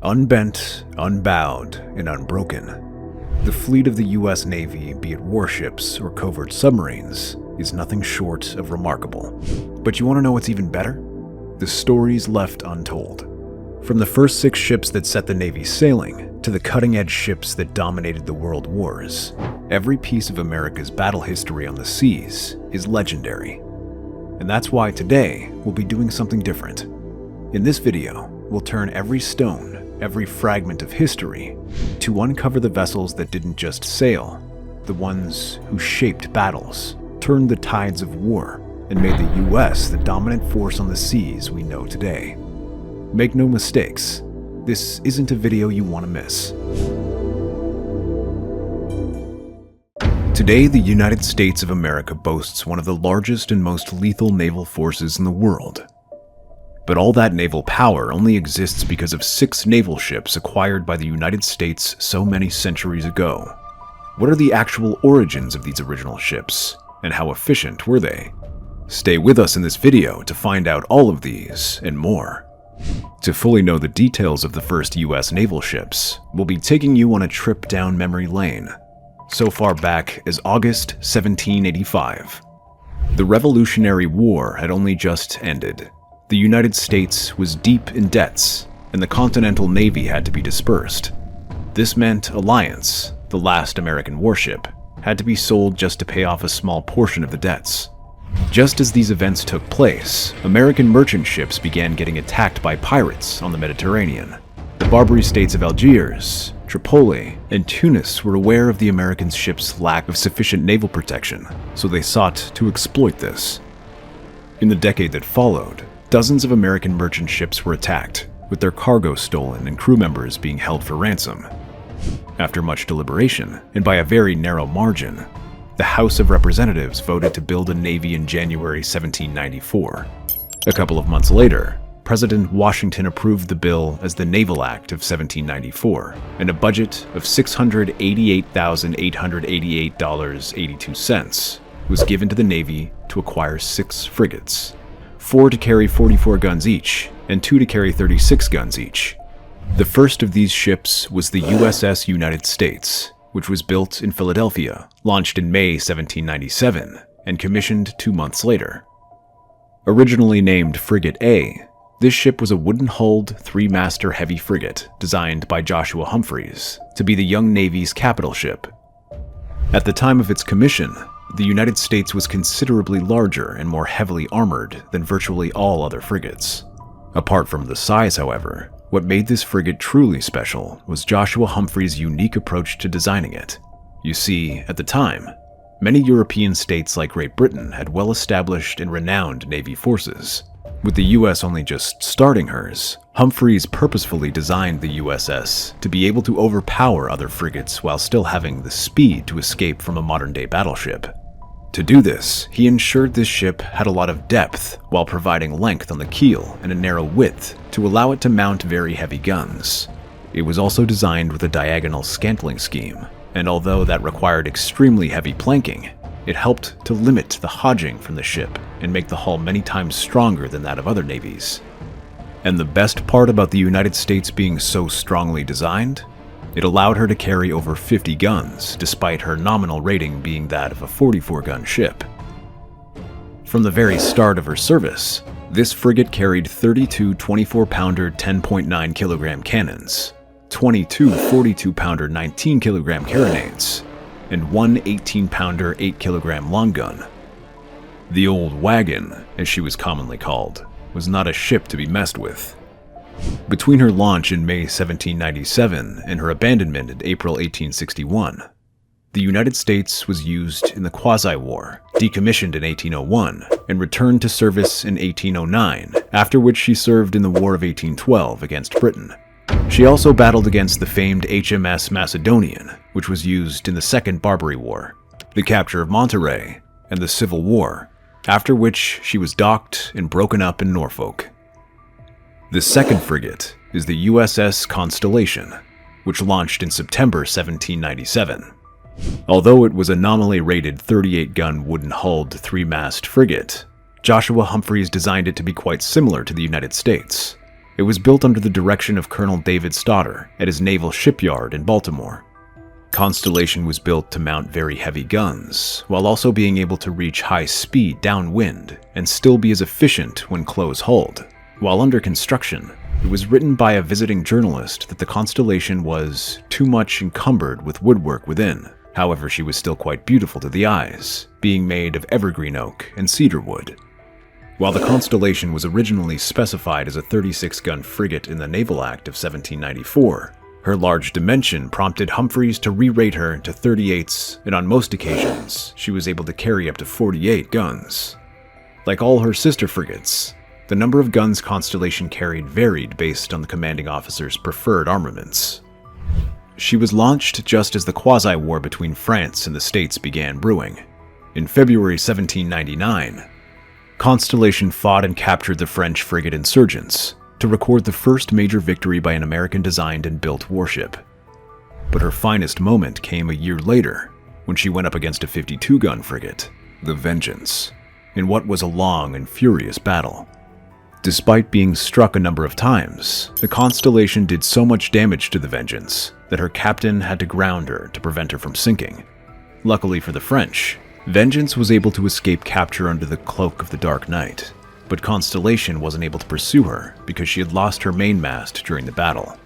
Unbent, unbowed, and unbroken. The fleet of the US Navy, be it warships or covert submarines, is nothing short of remarkable. But you want to know what's even better? The stories left untold. From the first 6 ships that set the Navy sailing, to the cutting-edge ships that dominated the world wars, every piece of America's battle history on the seas is legendary. And that's why today we'll be doing something different. In this video, we'll turn every stone, every fragment of history, to uncover the vessels that didn't just sail, the ones who shaped battles, turned the tides of war, and made the US the dominant force on the seas we know today. Make no mistakes, this isn't a video you want to miss. Today, the United States of America boasts one of the largest and most lethal naval forces in the world. But all that naval power only exists because of 6 naval ships acquired by the United States so many centuries ago. What are the actual origins of these original ships, and how efficient were they? Stay with us in this video to find out all of these and more. To fully know the details of the first US naval ships, we'll be taking you on a trip down memory lane, so far back as August 1785. The Revolutionary War had only just ended. The United States was deep in debts, and the Continental Navy had to be dispersed. This meant Alliance, the last American warship, had to be sold just to pay off a small portion of the debts. Just as these events took place, American merchant ships began getting attacked by pirates on the Mediterranean. The Barbary states of Algiers, Tripoli, and Tunis were aware of the American ships' lack of sufficient naval protection, so they sought to exploit this. In the decade that followed, dozens of American merchant ships were attacked, with their cargo stolen and crew members being held for ransom. After much deliberation, and by a very narrow margin, the House of Representatives voted to build a navy in January 1794. A couple of months later, President Washington approved the bill as the Naval Act of 1794, and a budget of $688,888.82 was given to the Navy to acquire 6 frigates, 4 to carry 44 guns each, and 2 to carry 36 guns each. The first of these ships was the USS United States, which was built in Philadelphia, launched in May 1797, and commissioned 2 months later. Originally named Frigate A, this ship was a wooden-hulled, 3-master heavy frigate designed by Joshua Humphreys to be the young Navy's capital ship. At the time of its commission, the United States was considerably larger and more heavily armored than virtually all other frigates. Apart from the size, however, what made this frigate truly special was Joshua Humphreys' unique approach to designing it. You see, at the time, many European states like Great Britain had well-established and renowned navy forces. With the US only just starting hers, Humphreys purposefully designed the USS to be able to overpower other frigates while still having the speed to escape from a modern-day battleship. To do this, he ensured this ship had a lot of depth while providing length on the keel and a narrow width to allow it to mount very heavy guns. It was also designed with a diagonal scantling scheme, and although that required extremely heavy planking, it helped to limit the hodging from the ship and make the hull many times stronger than that of other navies. And the best part about the United States being so strongly designed? It allowed her to carry over 50 guns, despite her nominal rating being that of a 44-gun ship. From the very start of her service, this frigate carried 32 24-pounder 10.9 kilogram cannons, 22 42-pounder 19 kilogram carronades, and 1 18-pounder 8 kilogram long gun. The old wagon, as she was commonly called, was not a ship to be messed with. Between her launch in May 1797 and her abandonment in April 1861, the United States was used in the Quasi-War, decommissioned in 1801, and returned to service in 1809, after which she served in the War of 1812 against Britain. She also battled against the famed HMS Macedonian, which was used in the Second Barbary War, the capture of Monterey, and the Civil War, after which she was docked and broken up in Norfolk. The second frigate is the USS Constellation, which launched in September 1797. Although it was a nominally rated 38-gun wooden-hulled 3-mast frigate, Joshua Humphreys designed it to be quite similar to the United States. It was built under the direction of Colonel David Stoddard at his naval shipyard in Baltimore. Constellation was built to mount very heavy guns, while also being able to reach high speed downwind and still be as efficient when close-hulled. While under construction, it was written by a visiting journalist that the Constellation was too much encumbered with woodwork within. However, she was still quite beautiful to the eyes, being made of evergreen oak and cedar wood. While the Constellation was originally specified as a 36-gun frigate in the Naval Act of 1794, her large dimension prompted Humphreys to re-rate her to 38s, and on most occasions, she was able to carry up to 48 guns. Like all her sister frigates, the number of guns Constellation carried varied based on the commanding officer's preferred armaments. She was launched just as the quasi-war between France and the States began brewing. In February 1799, Constellation fought and captured the French frigate Insurgents to record the first major victory by an American-designed and built warship. But her finest moment came a year later, when she went up against a 52-gun frigate, the Vengeance, in what was a long and furious battle. Despite being struck a number of times, the Constellation did so much damage to the Vengeance that her captain had to ground her to prevent her from sinking. Luckily for the French, Vengeance was able to escape capture under the cloak of the Dark Night, but Constellation wasn't able to pursue her because she had lost her mainmast during the battle.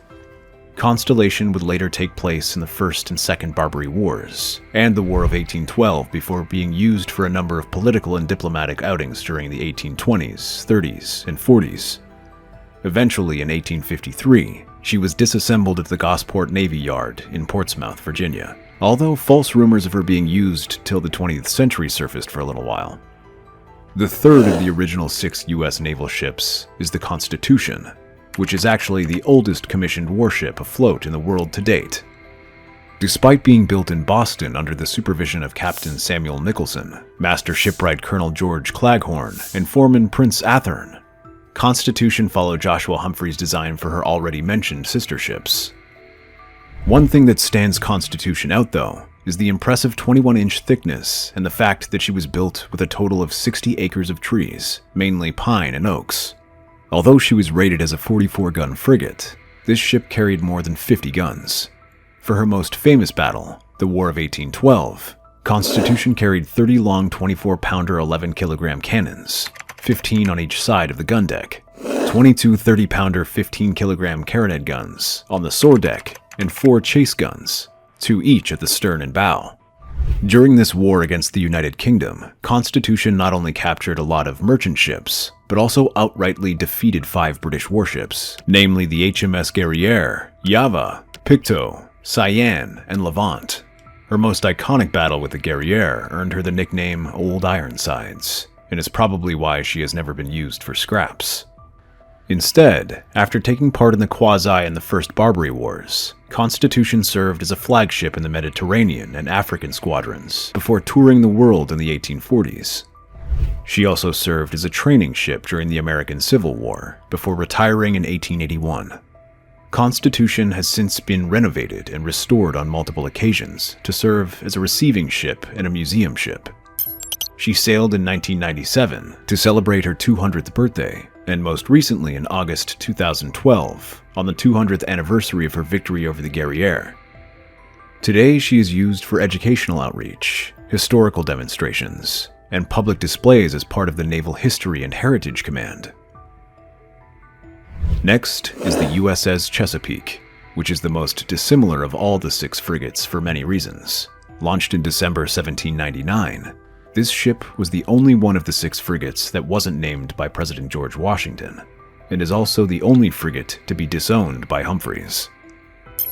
Constellation would later take place in the First and Second Barbary Wars, and the War of 1812 before being used for a number of political and diplomatic outings during the 1820s, 30s, and 40s. Eventually, in 1853, she was disassembled at the Gosport Navy Yard in Portsmouth, Virginia, although false rumors of her being used till the 20th century surfaced for a little while. The third of the original 6 U.S. naval ships is the Constitution, which is actually the oldest commissioned warship afloat in the world to date. Despite being built in Boston under the supervision of Captain Samuel Nicholson, Master Shipwright Colonel George Claghorn, and Foreman Prince Athern, Constitution followed Joshua Humphrey's design for her already mentioned sister ships. One thing that stands Constitution out, though, is the impressive 21-inch thickness and the fact that she was built with a total of 60 acres of trees, mainly pine and oaks. Although she was rated as a 44-gun frigate, this ship carried more than 50 guns. For her most famous battle, the War of 1812, Constitution carried 30 long 24-pounder 11-kilogram cannons, 15 on each side of the gun deck, 22 30-pounder 15-kilogram carronade guns on the sword deck, and 4 chase guns, 2 each at the stern and bow. During this war against the United Kingdom, Constitution not only captured a lot of merchant ships, but also outrightly defeated 5 British warships, namely the HMS Guerriere, Java, Pictou, Cyane, and Levant. Her most iconic battle with the Guerriere earned her the nickname Old Ironsides, and is probably why she has never been used for scraps. Instead, after taking part in the Quasi and the First Barbary Wars, Constitution served as a flagship in the Mediterranean and African squadrons before touring the world in the 1840s. She also served as a training ship during the American Civil War before retiring in 1881. Constitution has since been renovated and restored on multiple occasions to serve as a receiving ship and a museum ship. She sailed in 1997 to celebrate her 200th birthday, and most recently in August 2012, on the 200th anniversary of her victory over the Guerriere. Today she is used for educational outreach, historical demonstrations, and public displays as part of the Naval History and Heritage Command. Next is the USS Chesapeake, which is the most dissimilar of all the 6 frigates for many reasons. Launched in December 1799, this ship was the only one of the 6 frigates that wasn't named by President George Washington, and is also the only frigate to be disowned by Humphreys.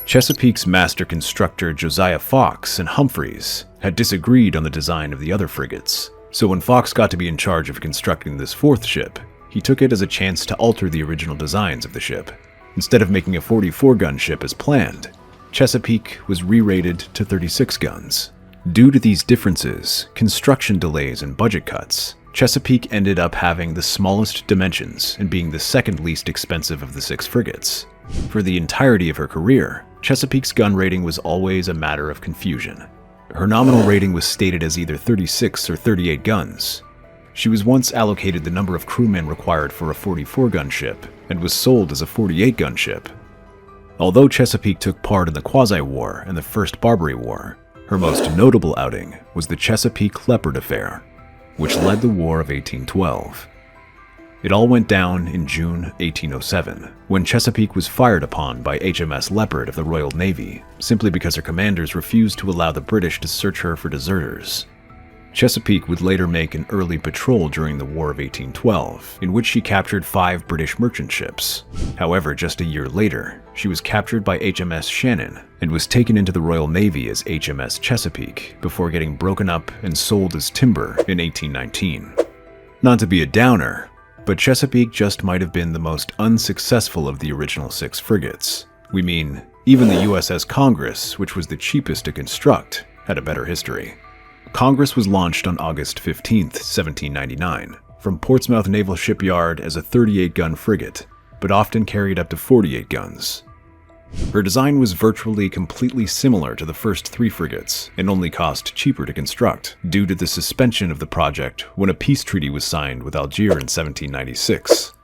Chesapeake's master constructor Josiah Fox and Humphreys had disagreed on the design of the other frigates, so when Fox got to be in charge of constructing this 4th ship, he took it as a chance to alter the original designs of the ship. Instead of making a 44-gun ship as planned, Chesapeake was re-rated to 36 guns. Due to these differences, construction delays, and budget cuts, Chesapeake ended up having the smallest dimensions and being the second least expensive of the 6 frigates. For the entirety of her career, Chesapeake's gun rating was always a matter of confusion. Her nominal rating was stated as either 36 or 38 guns. She was once allocated the number of crewmen required for a 44-gun ship, and was sold as a 48-gun ship. Although Chesapeake took part in the Quasi-War and the First Barbary War, her most notable outing was the Chesapeake Leopard Affair, which led the War of 1812. It all went down in June 1807, when Chesapeake was fired upon by HMS Leopard of the Royal Navy, simply because her commanders refused to allow the British to search her for deserters. Chesapeake would later make an early patrol during the War of 1812, in which she captured 5 British merchant ships. However, just a year later, she was captured by HMS Shannon and was taken into the Royal Navy as HMS Chesapeake before getting broken up and sold as timber in 1819. Not to be a downer, but Chesapeake just might have been the most unsuccessful of the original 6 frigates. We mean, even the USS Congress, which was the cheapest to construct, had a better history. Congress was launched on August 15, 1799, from Portsmouth Naval Shipyard as a 38-gun frigate, but often carried up to 48 guns. Her design was virtually completely similar to the first 3 frigates, and only cost cheaper to construct, due to the suspension of the project when a peace treaty was signed with Algiers in 1796.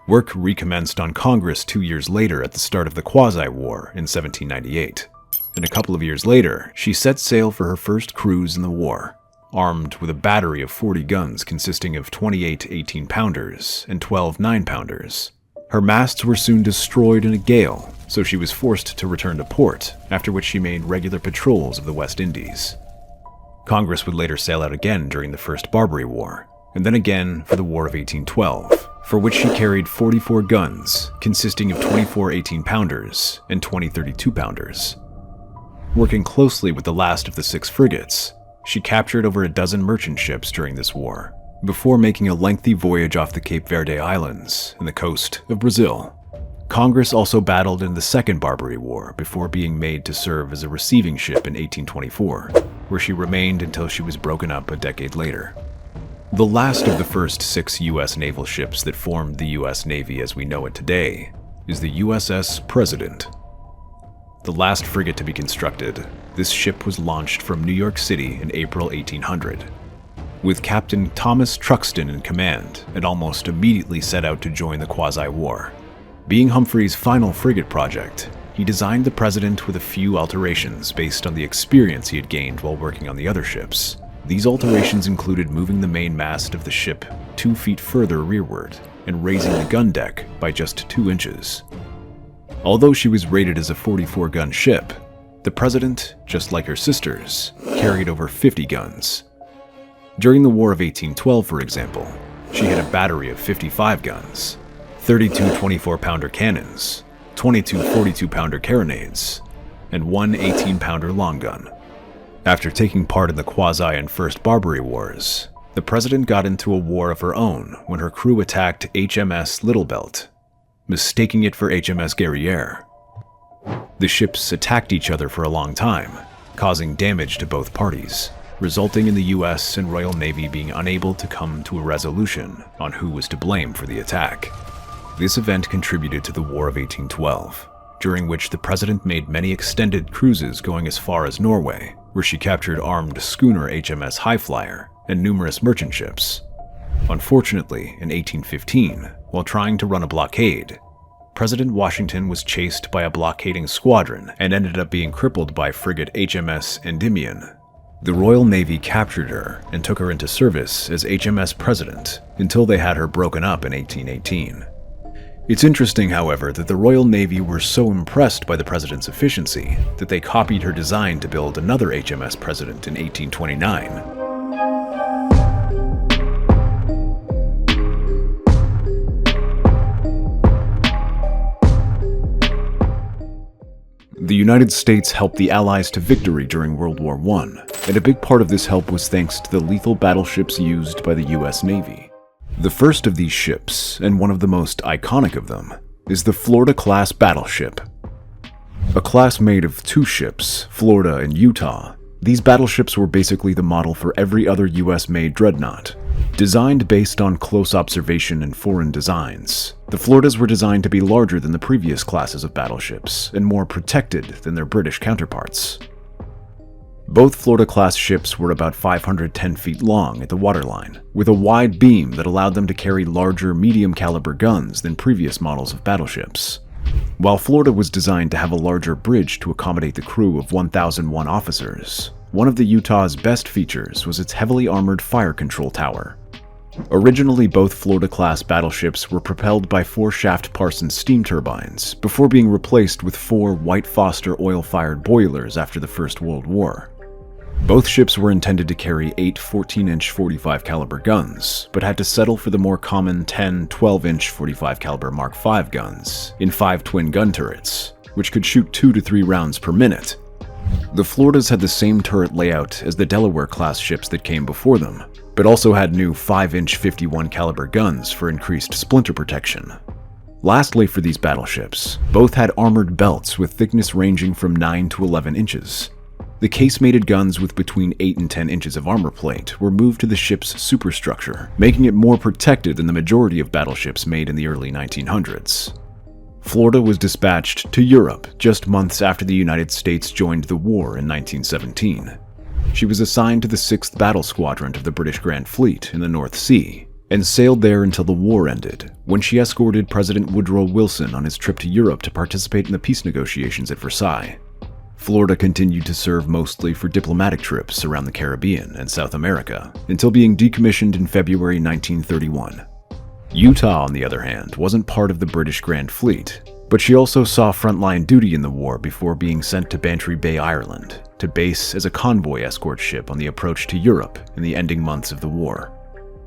Work recommenced on Congress 2 years later at the start of the Quasi-War in 1798. And a couple of years later, she set sail for her first cruise in the war, armed with a battery of 40 guns consisting of 28 18-pounders and 12 9-pounders. Her masts were soon destroyed in a gale, so she was forced to return to port, after which she made regular patrols of the West Indies. Congress would later sail out again during the First Barbary War, and then again for the War of 1812, for which she carried 44 guns, consisting of 24 18-pounders and 20 32-pounders. Working closely with the last of the 6 frigates, she captured over a dozen merchant ships during this war, before making a lengthy voyage off the Cape Verde Islands and the coast of Brazil. Congress also battled in the Second Barbary War before being made to serve as a receiving ship in 1824, where she remained until she was broken up a decade later. The last of the first 6 U.S. naval ships that formed the U.S. Navy as we know it today is the USS President. The last frigate to be constructed, this ship was launched from New York City in April 1800. With Captain Thomas Truxton in command, it almost immediately set out to join the Quasi-War. Being Humphrey's final frigate project, he designed the President with a few alterations based on the experience he had gained while working on the other ships. These alterations included moving the main mast of the ship 2 feet further rearward and raising the gun deck by just 2 inches. Although she was rated as a 44-gun ship, the President, just like her sisters, carried over 50 guns. During the War of 1812, for example, she had a battery of 55 guns, 32 24-pounder cannons, 22 42-pounder carronades, and 1 18-pounder long gun. After taking part in the Quasi and First Barbary Wars, the President got into a war of her own when her crew attacked HMS Little Belt, mistaking it for HMS Guerriere. The ships attacked each other for a long time, causing damage to both parties, resulting in the US and Royal Navy being unable to come to a resolution on who was to blame for the attack. This event contributed to the War of 1812, during which the President made many extended cruises going as far as Norway, where she captured armed schooner HMS Highflyer and numerous merchant ships. Unfortunately, in 1815, while trying to run a blockade, President Washington was chased by a blockading squadron and ended up being crippled by frigate HMS Endymion. The Royal Navy captured her and took her into service as HMS President until they had her broken up in 1818. It's interesting, however, that the Royal Navy were so impressed by the President's efficiency that they copied her design to build another HMS President in 1829. The United States helped the Allies to victory during World War I, and a big part of this help was thanks to the lethal battleships used by the U.S. Navy. The first of these ships, and one of the most iconic of them, is the Florida-class battleship. A class made of 2 ships, Florida and Utah, these battleships were basically the model for every other US-made dreadnought. Designed based on close observation and foreign designs, the Floridas were designed to be larger than the previous classes of battleships and more protected than their British counterparts. Both Florida-class ships were about 510 feet long at the waterline, with a wide beam that allowed them to carry larger medium-caliber guns than previous models of battleships. While Florida was designed to have a larger bridge to accommodate the crew of 1,001 officers, one of the Utah's best features was its heavily armored fire control tower. Originally, both Florida-class battleships were propelled by 4 Shaft Parsons steam turbines before being replaced with 4 White Foster oil-fired boilers after the First World War. Both ships were intended to carry 8 14-inch 45 caliber guns, but had to settle for the more common 10 12-inch 45 caliber Mark V guns in 5 twin gun turrets, which could shoot 2 to 3 rounds per minute. The Floridas had the same turret layout as the Delaware-class ships that came before them, but also had new 5-inch 51 caliber guns for increased splinter protection. Lastly, for these battleships, both had armored belts with thickness ranging from 9 to 11 inches. The case-mated guns with between 8 and 10 inches of armor plate were moved to the ship's superstructure, making it more protected than the majority of battleships made in the early 1900s. Florida was dispatched to Europe just months after the United States joined the war in 1917. She was assigned to the 6th Battle Squadron of the British Grand Fleet in the North Sea, and sailed there until the war ended, when she escorted President Woodrow Wilson on his trip to Europe to participate in the peace negotiations at Versailles. Florida continued to serve mostly for diplomatic trips around the Caribbean and South America, until being decommissioned in February 1931. Utah, on the other hand, wasn't part of the British Grand Fleet, but she also saw frontline duty in the war before being sent to Bantry Bay, Ireland, to base as a convoy escort ship on the approach to Europe in the ending months of the war.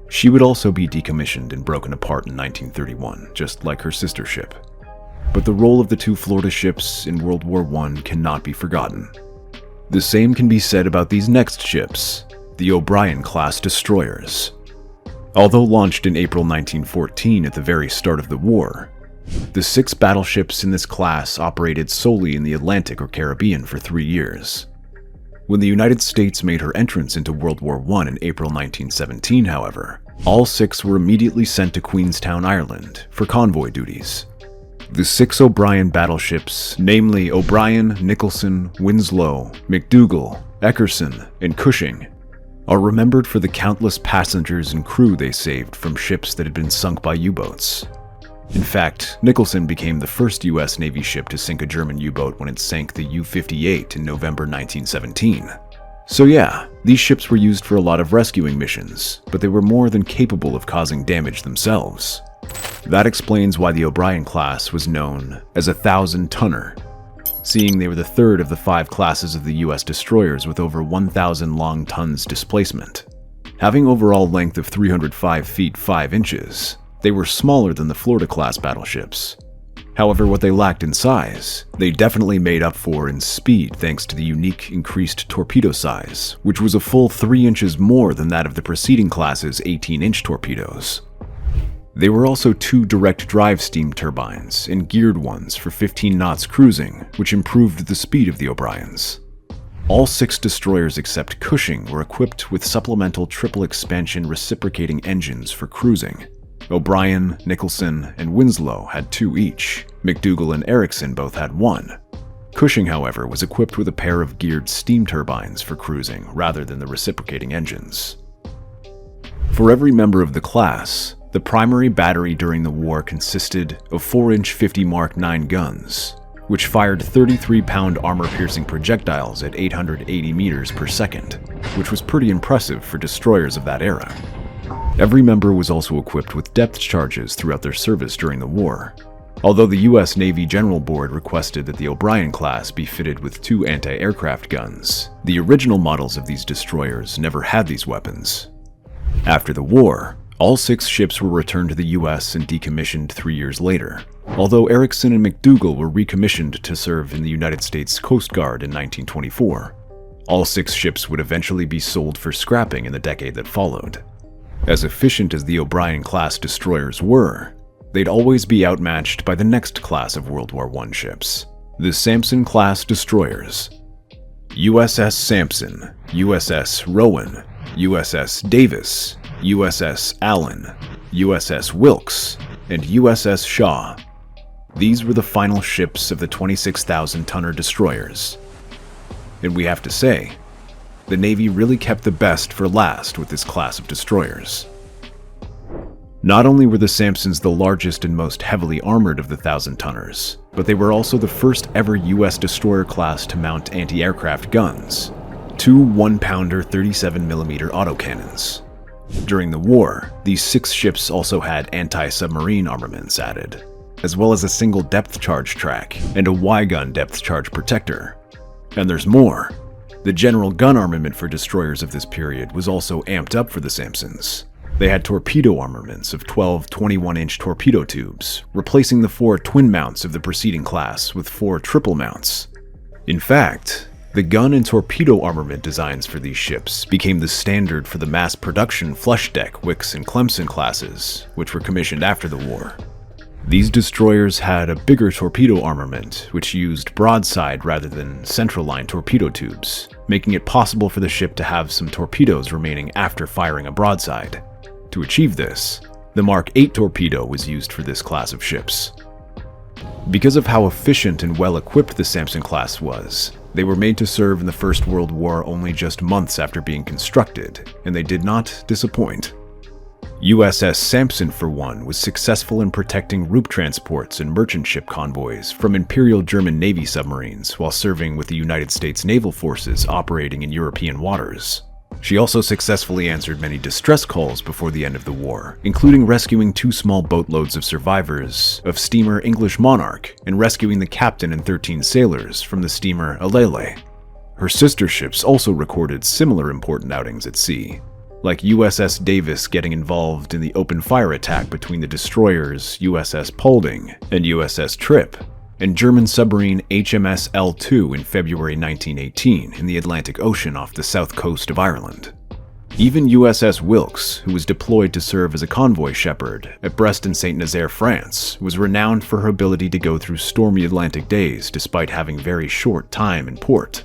She would also be decommissioned and broken apart in 1931, just like her sister ship. But the role of the 2 Florida ships in World War I cannot be forgotten. The same can be said about these next ships, the O'Brien-class destroyers. Although launched in April 1914 at the very start of the war, the 6 battleships in this class operated solely in the Atlantic or Caribbean for 3 years. When the United States made her entrance into World War I in April 1917, however, all 6 were immediately sent to Queenstown, Ireland, for convoy duties. The 6 O'Brien battleships, namely O'Brien, Nicholson, Winslow, McDougall, Eckerson, and Cushing, are remembered for the countless passengers and crew they saved from ships that had been sunk by U-boats. In fact, Nicholson became the first U.S. Navy ship to sink a German U-boat when it sank the U-58 in November 1917. So yeah, these ships were used for a lot of rescuing missions, but they were more than capable of causing damage themselves. That explains why the O'Brien class was known as a 1,000-tonner, seeing they were the 3rd of the 5 classes of the U.S. destroyers with over 1,000 long tons displacement. Having overall length of 305 feet 5 inches, they were smaller than the Florida-class battleships. However, what they lacked in size, they definitely made up for in speed thanks to the unique increased torpedo size, which was a full 3 inches more than that of the preceding class's 18-inch torpedoes. They were also 2 direct drive steam turbines and geared ones for 15 knots cruising, which improved the speed of the O'Briens. All 6 destroyers except Cushing were equipped with supplemental triple expansion reciprocating engines for cruising. O'Brien, Nicholson, and Winslow had 2 each. McDougall and Erickson both had 1. Cushing, however, was equipped with a pair of geared steam turbines for cruising rather than the reciprocating engines. For every member of the class, the primary battery during the war consisted of 4-inch 50 Mark IX guns, which fired 33-pound armor-piercing projectiles at 880 meters per second, which was pretty impressive for destroyers of that era. Every member was also equipped with depth charges throughout their service during the war, although the U.S. Navy General Board requested that the O'Brien class be fitted with 2 anti-aircraft guns. The original models of these destroyers never had these weapons. After the war, all 6 ships were returned to the U.S. and decommissioned 3 years later, although Erickson and McDougall were recommissioned to serve in the United States Coast Guard in 1924. All 6 ships would eventually be sold for scrapping in the decade that followed. As efficient as the O'Brien-class destroyers were, they'd always be outmatched by the next class of World War I ships, the Sampson-class destroyers. USS Sampson, USS Rowan, USS Davis, USS Allen, USS Wilkes, and USS Shaw. These were the final ships of the 26,000-tonner destroyers. And we have to say, the Navy really kept the best for last with this class of destroyers. Not only were the Sampsons the largest and most heavily armored of the 1,000-tonners, but they were also the first ever U.S. destroyer class to mount anti-aircraft guns, 2 1-pounder 37mm autocannons. During the war, these 6 ships also had anti-submarine armaments added, as well as a single depth charge track and a Y-gun depth charge protector. And there's more. The general gun armament for destroyers of this period was also amped up for the Sampsons. They had torpedo armaments of 12 21-inch torpedo tubes, replacing the 4 twin mounts of the preceding class with 4 triple mounts. In fact, the gun and torpedo armament designs for these ships became the standard for the mass production flush deck Wicks and Clemson classes, which were commissioned after the war. These destroyers had a bigger torpedo armament, which used broadside rather than central line torpedo tubes, making it possible for the ship to have some torpedoes remaining after firing a broadside. To achieve this, the Mark 8 torpedo was used for this class of ships. Because of how efficient and well-equipped the Sampson class was, they were made to serve in the First World War only just months after being constructed, and they did not disappoint. USS Sampson, for one, was successful in protecting route transports and merchant ship convoys from Imperial German Navy submarines while serving with the United States Naval Forces operating in European waters. She also successfully answered many distress calls before the end of the war, including rescuing 2 small boatloads of survivors of steamer English Monarch and rescuing the captain and 13 sailors from the steamer Alele. Her sister ships also recorded similar important outings at sea, like USS Davis getting involved in the open fire attack between the destroyers USS Paulding and USS Trippe, and German submarine HMS L2 in February 1918 in the Atlantic Ocean off the south coast of Ireland. Even USS Wilkes, who was deployed to serve as a convoy shepherd at Brest and St. Nazaire, France, was renowned for her ability to go through stormy Atlantic days despite having very short time in port.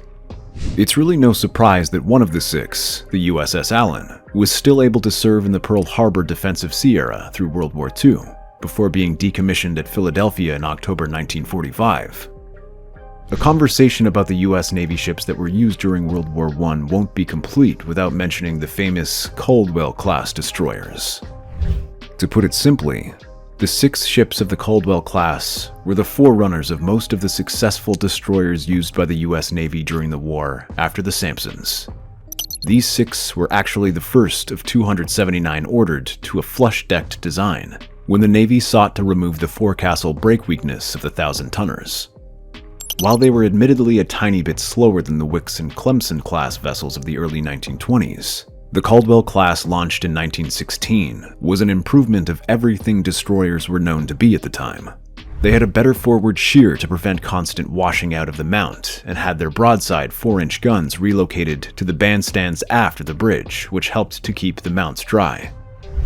It's really no surprise that one of the 6, the USS Allen, was still able to serve in the Pearl Harbor Defensive Sea era through World War II, before being decommissioned at Philadelphia in October 1945. A conversation about the US Navy ships that were used during World War I won't be complete without mentioning the famous Caldwell-class destroyers. To put it simply, the 6 ships of the Caldwell class were the forerunners of most of the successful destroyers used by the US Navy during the war after the Sampsons. These 6 were actually the first of 279 ordered to a flush-decked design, when the Navy sought to remove the forecastle brake weakness of the 1,000-tonners. While they were admittedly a tiny bit slower than the Wicks and Clemson class vessels of the early 1920s, the Caldwell class, launched in 1916, was an improvement of everything destroyers were known to be at the time. They had a better forward shear to prevent constant washing out of the mount, and had their broadside 4-inch guns relocated to the bandstands aft of the bridge, which helped to keep the mounts dry.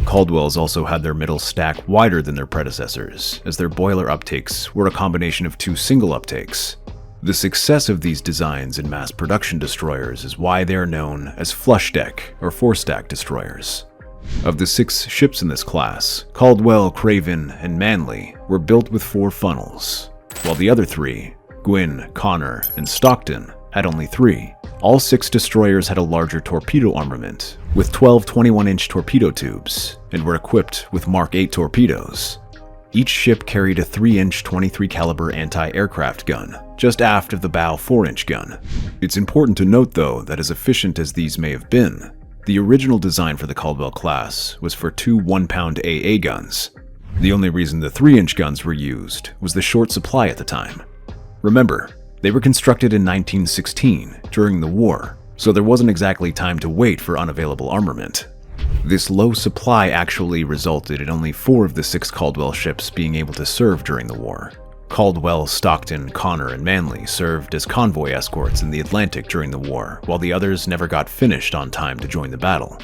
Caldwells also had their middle stack wider than their predecessors, as their boiler uptakes were a combination of 2 single uptakes. The success of these designs in mass production destroyers is why they are known as flush deck or 4-stack destroyers. Of the 6 ships in this class, Caldwell, Craven, and Manly were built with 4 funnels, while the other 3, Gwynn, Connor, and Stockton, had only 3. All 6 destroyers had a larger torpedo armament, with 12 21-inch torpedo tubes, and were equipped with Mark 8 torpedoes. Each ship carried a 3-inch 23 caliber anti-aircraft gun, just aft of the bow 4-inch gun. It's important to note, though, that as efficient as these may have been, the original design for the Caldwell class was for 2 1-pound AA guns. The only reason the 3-inch guns were used was the short supply at the time. Remember, they were constructed in 1916, during the war, so there wasn't exactly time to wait for unavailable armament. This low supply actually resulted in only 4 of the 6 Caldwell ships being able to serve during the war. Caldwell, Stockton, Connor, and Manly served as convoy escorts in the Atlantic during the war, while the others never got finished on time to join the battle.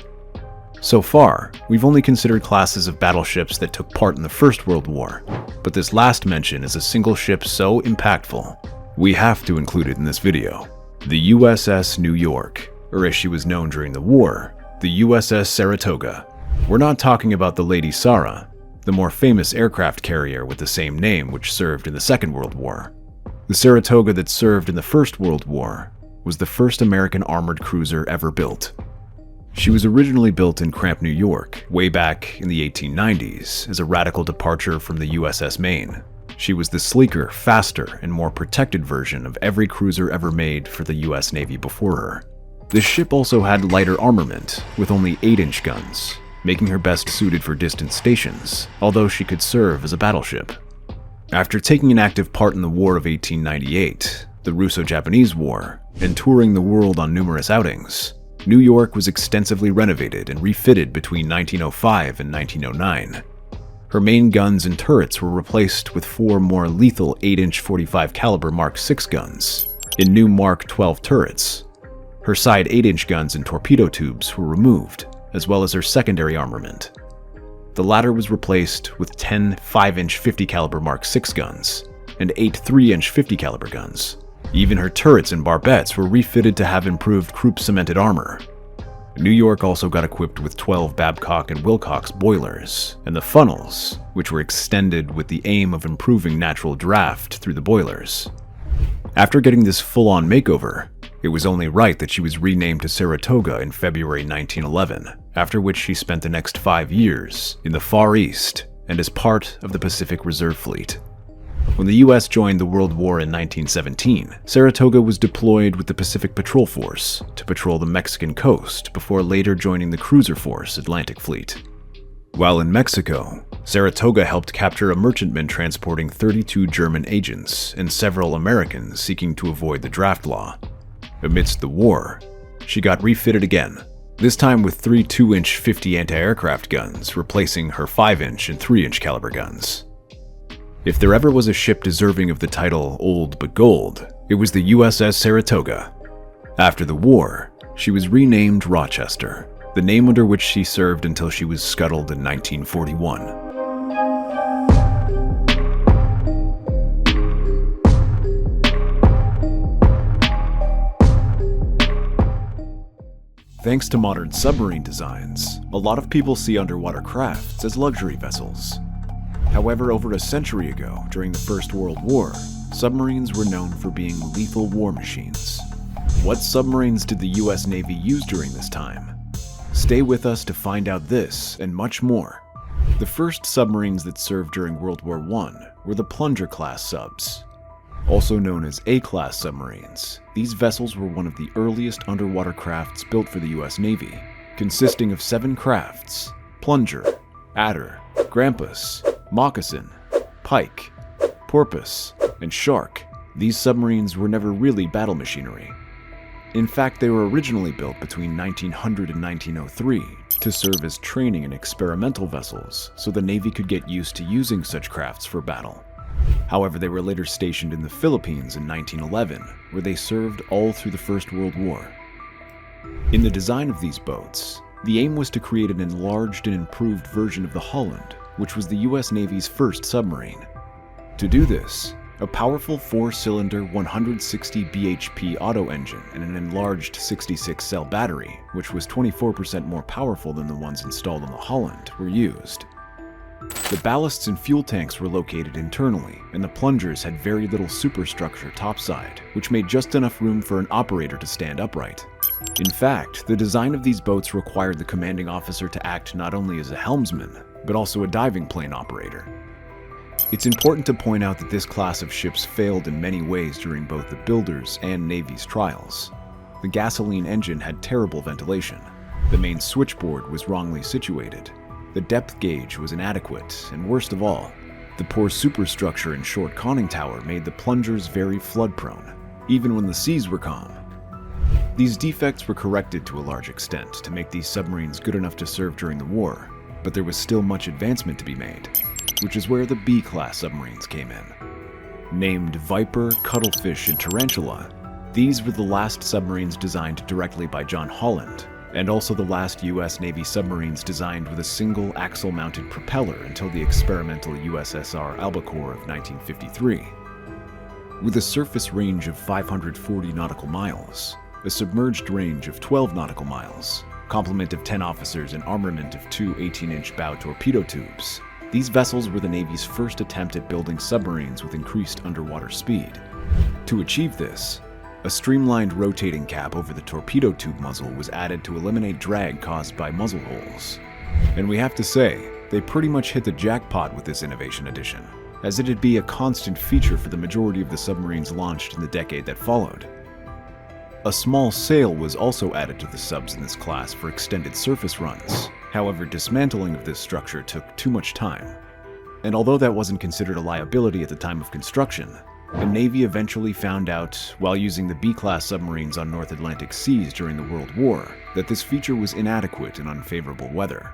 So far, we've only considered classes of battleships that took part in the First World War, but this last mention is a single ship so impactful, we have to include it in this video. The USS New York, or as she was known during the war, the USS Saratoga. We're not talking about the Lady Sarah, the more famous aircraft carrier with the same name which served in the Second World War. The Saratoga that served in the First World War was the first American armored cruiser ever built. She was originally built in Cramp, New York, way back in the 1890s, as a radical departure from the USS Maine. She was the sleeker, faster, and more protected version of every cruiser ever made for the US Navy before her. This ship also had lighter armament, with only 8-inch guns, making her best suited for distant stations, although she could serve as a battleship. After taking an active part in the War of 1898, the Russo-Japanese War, and touring the world on numerous outings, New York was extensively renovated and refitted between 1905 and 1909. Her main guns and turrets were replaced with 4 more lethal 8-inch 45 caliber Mark VI guns in new Mark 12 turrets. Her side 8-inch guns and torpedo tubes were removed, as well as her secondary armament. The latter was replaced with 10 5-inch 50 caliber Mark VI guns and 8 3-inch 50 caliber guns. Even her turrets and barbettes were refitted to have improved Krupp-cemented armor. New York also got equipped with 12 Babcock and Wilcox boilers, and the funnels, which were extended with the aim of improving natural draft through the boilers. After getting this full-on makeover, it was only right that she was renamed to Saratoga in February 1911, after which she spent the next 5 years in the Far East and as part of the Pacific Reserve Fleet. When the US joined the World War in 1917, Saratoga was deployed with the Pacific Patrol Force to patrol the Mexican coast before later joining the Cruiser Force Atlantic Fleet. While in Mexico, Saratoga helped capture a merchantman transporting 32 German agents and several Americans seeking to avoid the draft law. Amidst the war, she got refitted again, this time with 3 2-inch 50 anti-aircraft guns replacing her 5-inch and 3-inch caliber guns. If there ever was a ship deserving of the title Old But Gold, it was the USS Saratoga. After the war, she was renamed Rochester, the name under which she served until she was scuttled in 1941. Thanks to modern submarine designs, a lot of people see underwater crafts as luxury vessels. However, over a century ago, during the First World War, submarines were known for being lethal war machines. What submarines did the US Navy use during this time? Stay with us to find out this and much more. The first submarines that served during World War I were the Plunger-class subs. Also known as A-class submarines, these vessels were one of the earliest underwater crafts built for the US Navy, consisting of 7 crafts: Plunger, Adder, Grampus, Moccasin, Pike, Porpoise, and Shark. These submarines were never really battle machinery. In fact, they were originally built between 1900 and 1903 to serve as training and experimental vessels so the Navy could get used to using such crafts for battle. However, they were later stationed in the Philippines in 1911, where they served all through the First World War. In the design of these boats, the aim was to create an enlarged and improved version of the Holland, which was the US Navy's first submarine. To do this, a powerful 4-cylinder 160 bhp auto engine and an enlarged 66-cell battery, which was 24% more powerful than the ones installed on the Holland, were used. The ballasts and fuel tanks were located internally, and the plungers had very little superstructure topside, which made just enough room for an operator to stand upright. In fact, the design of these boats required the commanding officer to act not only as a helmsman, but also a diving plane operator. It's important to point out that this class of ships failed in many ways during both the builders' and Navy's trials. The gasoline engine had terrible ventilation, the main switchboard was wrongly situated, the depth gauge was inadequate, and worst of all, the poor superstructure and short conning tower made the plungers very flood-prone, even when the seas were calm. These defects were corrected to a large extent to make these submarines good enough to serve during the war, but there was still much advancement to be made, which is where the B-class submarines came in. Named Viper, Cuttlefish, and Tarantula, these were the last submarines designed directly by John Holland, and also the last US Navy submarines designed with a single axle-mounted propeller until the experimental USSR Albacore of 1953. With a surface range of 540 nautical miles, a submerged range of 12 nautical miles, complement of 10 officers and armament of 2 18-inch bow torpedo tubes, these vessels were the Navy's first attempt at building submarines with increased underwater speed. To achieve this, A streamlined rotating cap over the torpedo tube muzzle was added to eliminate drag caused by muzzle holes. And we have to say, they pretty much hit the jackpot with this innovation addition, as it'd be a constant feature for the majority of the submarines launched in the decade that followed. A small sail was also added to the subs in this class for extended surface runs. However, dismantling of this structure took too much time. And although that wasn't considered a liability at the time of construction, the Navy eventually found out, while using the B-class submarines on North Atlantic seas during the World War, that this feature was inadequate in unfavorable weather.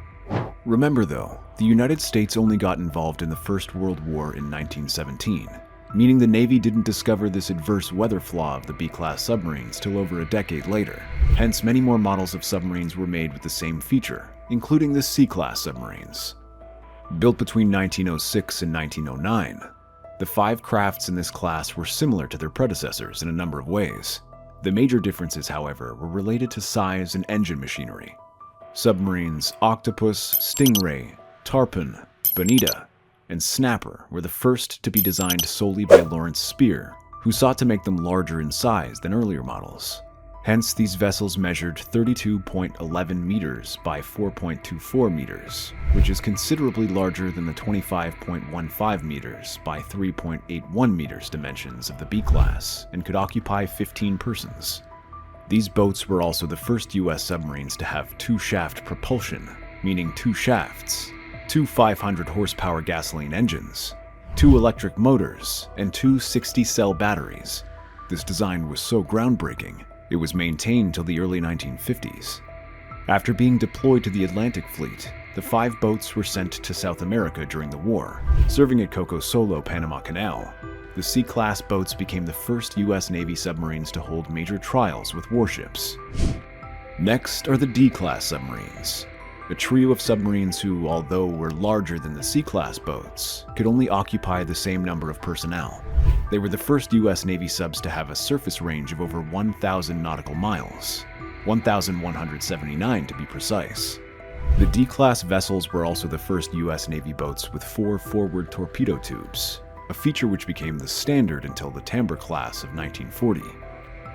Remember though, the United States only got involved in the First World War in 1917, meaning the Navy didn't discover this adverse weather flaw of the B-class submarines till over a decade later. Hence, many more models of submarines were made with the same feature, including the C-class submarines. Built between 1906 and 1909, the 5 crafts in this class were similar to their predecessors in a number of ways. The major differences, however, were related to size and engine machinery. Submarines Octopus, Stingray, Tarpon, Bonita, and Snapper were the first to be designed solely by Lawrence Spear, who sought to make them larger in size than earlier models. Hence, these vessels measured 32.11 meters by 4.24 meters, which is considerably larger than the 25.15 meters by 3.81 meters dimensions of the B-class and could occupy 15 persons. These boats were also the first US submarines to have 2-shaft propulsion, meaning 2 shafts, 2 500 horsepower gasoline engines, 2 electric motors, and 2 60-cell batteries. This design was so groundbreaking, it was maintained till the early 1950s. After being deployed to the Atlantic Fleet, the 5 boats were sent to South America during the war, serving at Coco Solo, Panama Canal. The C-class boats became the first US Navy submarines to hold major trials with warships. Next are the D-class submarines, a trio of submarines who, although were larger than the C-class boats, could only occupy the same number of personnel. They were the first US Navy subs to have a surface range of over 1,000 nautical miles, 1,179 to be precise. The D-class vessels were also the first US Navy boats with 4 forward torpedo tubes, a feature which became the standard until the Tamber class of 1940.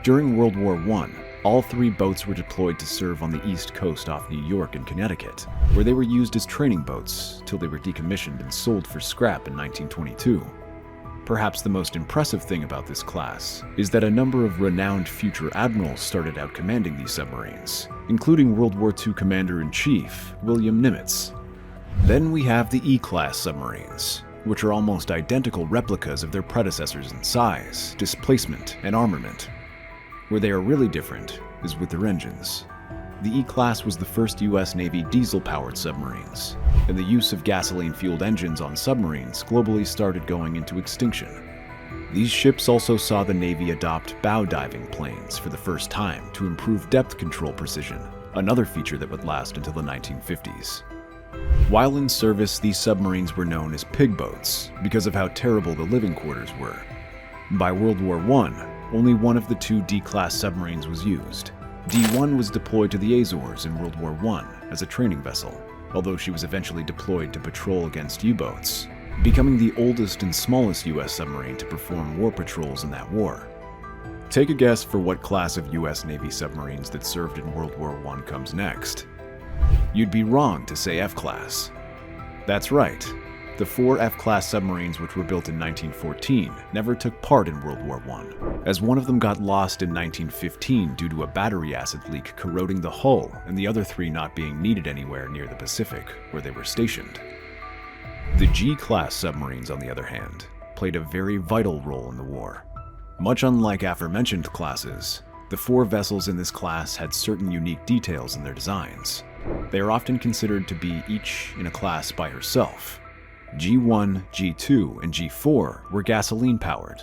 During World War I, all 3 boats were deployed to serve on the east coast off New York and Connecticut, where they were used as training boats till they were decommissioned and sold for scrap in 1922. Perhaps the most impressive thing about this class is that a number of renowned future admirals started out commanding these submarines, including World War II Commander-in-Chief William Nimitz. Then we have the E-class submarines, which are almost identical replicas of their predecessors in size, displacement, and armament. Where they are really different is with their engines. The E-class was the first US Navy diesel-powered submarines, and the use of gasoline-fueled engines on submarines globally started going into extinction. These ships also saw the Navy adopt bow diving planes for the first time to improve depth control precision, another feature that would last until the 1950s. While in service, these submarines were known as pig boats because of how terrible the living quarters were. By World War I, only one of the 2 D-class submarines was used. D-1 was deployed to the Azores in World War I as a training vessel, although she was eventually deployed to patrol against U-boats, becoming the oldest and smallest US submarine to perform war patrols in that war. Take a guess for what class of US Navy submarines that served in World War I comes next. You'd be wrong to say F-class. That's right. The 4 F-class submarines which were built in 1914 never took part in World War I, as one of them got lost in 1915 due to a battery acid leak corroding the hull and the other 3 not being needed anywhere near the Pacific, where they were stationed. The G-class submarines, on the other hand, played a very vital role in the war. Much unlike aforementioned classes, the 4 vessels in this class had certain unique details in their designs. They are often considered to be each in a class by herself. G1, G2, and G4 were gasoline-powered,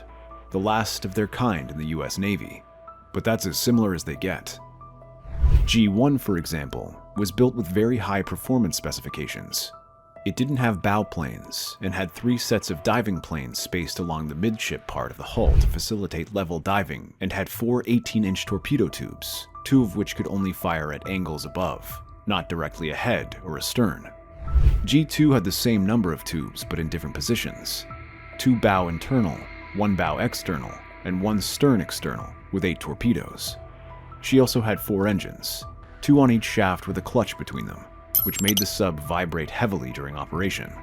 the last of their kind in the US Navy, but that's as similar as they get. G1, for example, was built with very high performance specifications. It didn't have bow planes and had 3 sets of diving planes spaced along the midship part of the hull to facilitate level diving, and had 4 18-inch torpedo tubes, 2 of which could only fire at angles above, not directly ahead or astern. G2 had the same number of tubes but in different positions, 2 bow internal, 1 bow external, and 1 stern external, with 8 torpedoes. She also had 4 engines, 2 on each shaft with a clutch between them, which made the sub vibrate heavily during operation.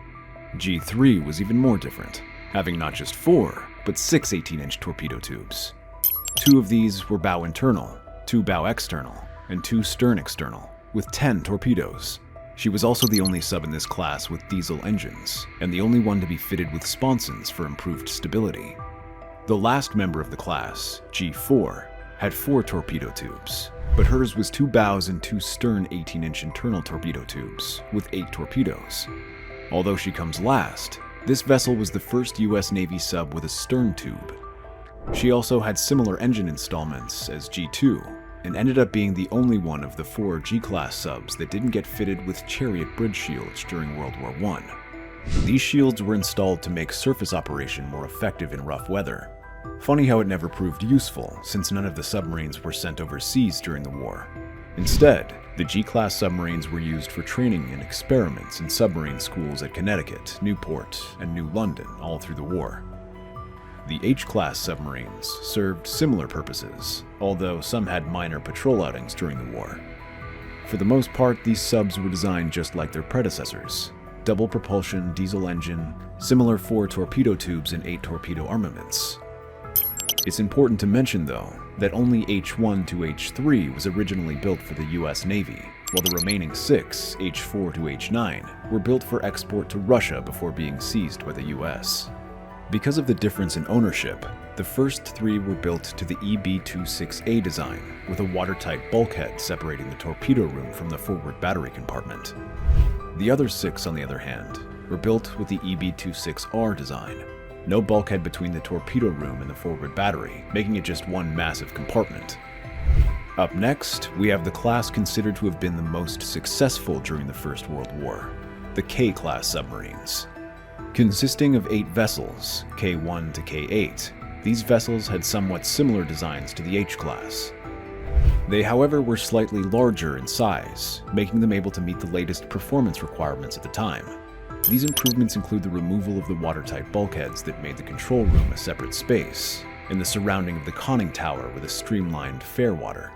G3 was even more different, having not just 4, but 6 18-inch torpedo tubes. 2 of these were bow internal, 2 bow external, and 2 stern external, with 10 torpedoes. She was also the only sub in this class with diesel engines, and the only one to be fitted with sponsons for improved stability. The last member of the class, G4, had 4 torpedo tubes, but hers was 2 bows and 2 stern 18-inch internal torpedo tubes, with 8 torpedoes. Although she comes last, this vessel was the first US Navy sub with a stern tube. She also had similar engine installments as G2, and ended up being the only one of the 4 G-class subs that didn't get fitted with Chariot bridge shields during World War I. These shields were installed to make surface operation more effective in rough weather. Funny how it never proved useful, since none of the submarines were sent overseas during the war. Instead, the G-class submarines were used for training and experiments in submarine schools at Connecticut, Newport, and New London all through the war. The H-class submarines served similar purposes, although some had minor patrol outings during the war. For the most part, these subs were designed just like their predecessors. Double propulsion, diesel engine, similar 4 torpedo tubes and 8 torpedo armaments. It's important to mention, though, that only H1 to H3 was originally built for the US Navy, while the remaining 6, H4 to H9, were built for export to Russia before being seized by the US. Because of the difference in ownership, the first 3 were built to the EB-26A design, with a watertight bulkhead separating the torpedo room from the forward battery compartment. The other 6, on the other hand, were built with the EB-26R design. No bulkhead between the torpedo room and the forward battery, making it just one massive compartment. Up next, we have the class considered to have been the most successful during the First World War, the K-class submarines. Consisting of 8 vessels, K1 to K8, these vessels had somewhat similar designs to the H-class. They, however, were slightly larger in size, making them able to meet the latest performance requirements at the time. These improvements include the removal of the watertight bulkheads that made the control room a separate space, and the surrounding of the conning tower with a streamlined fairwater.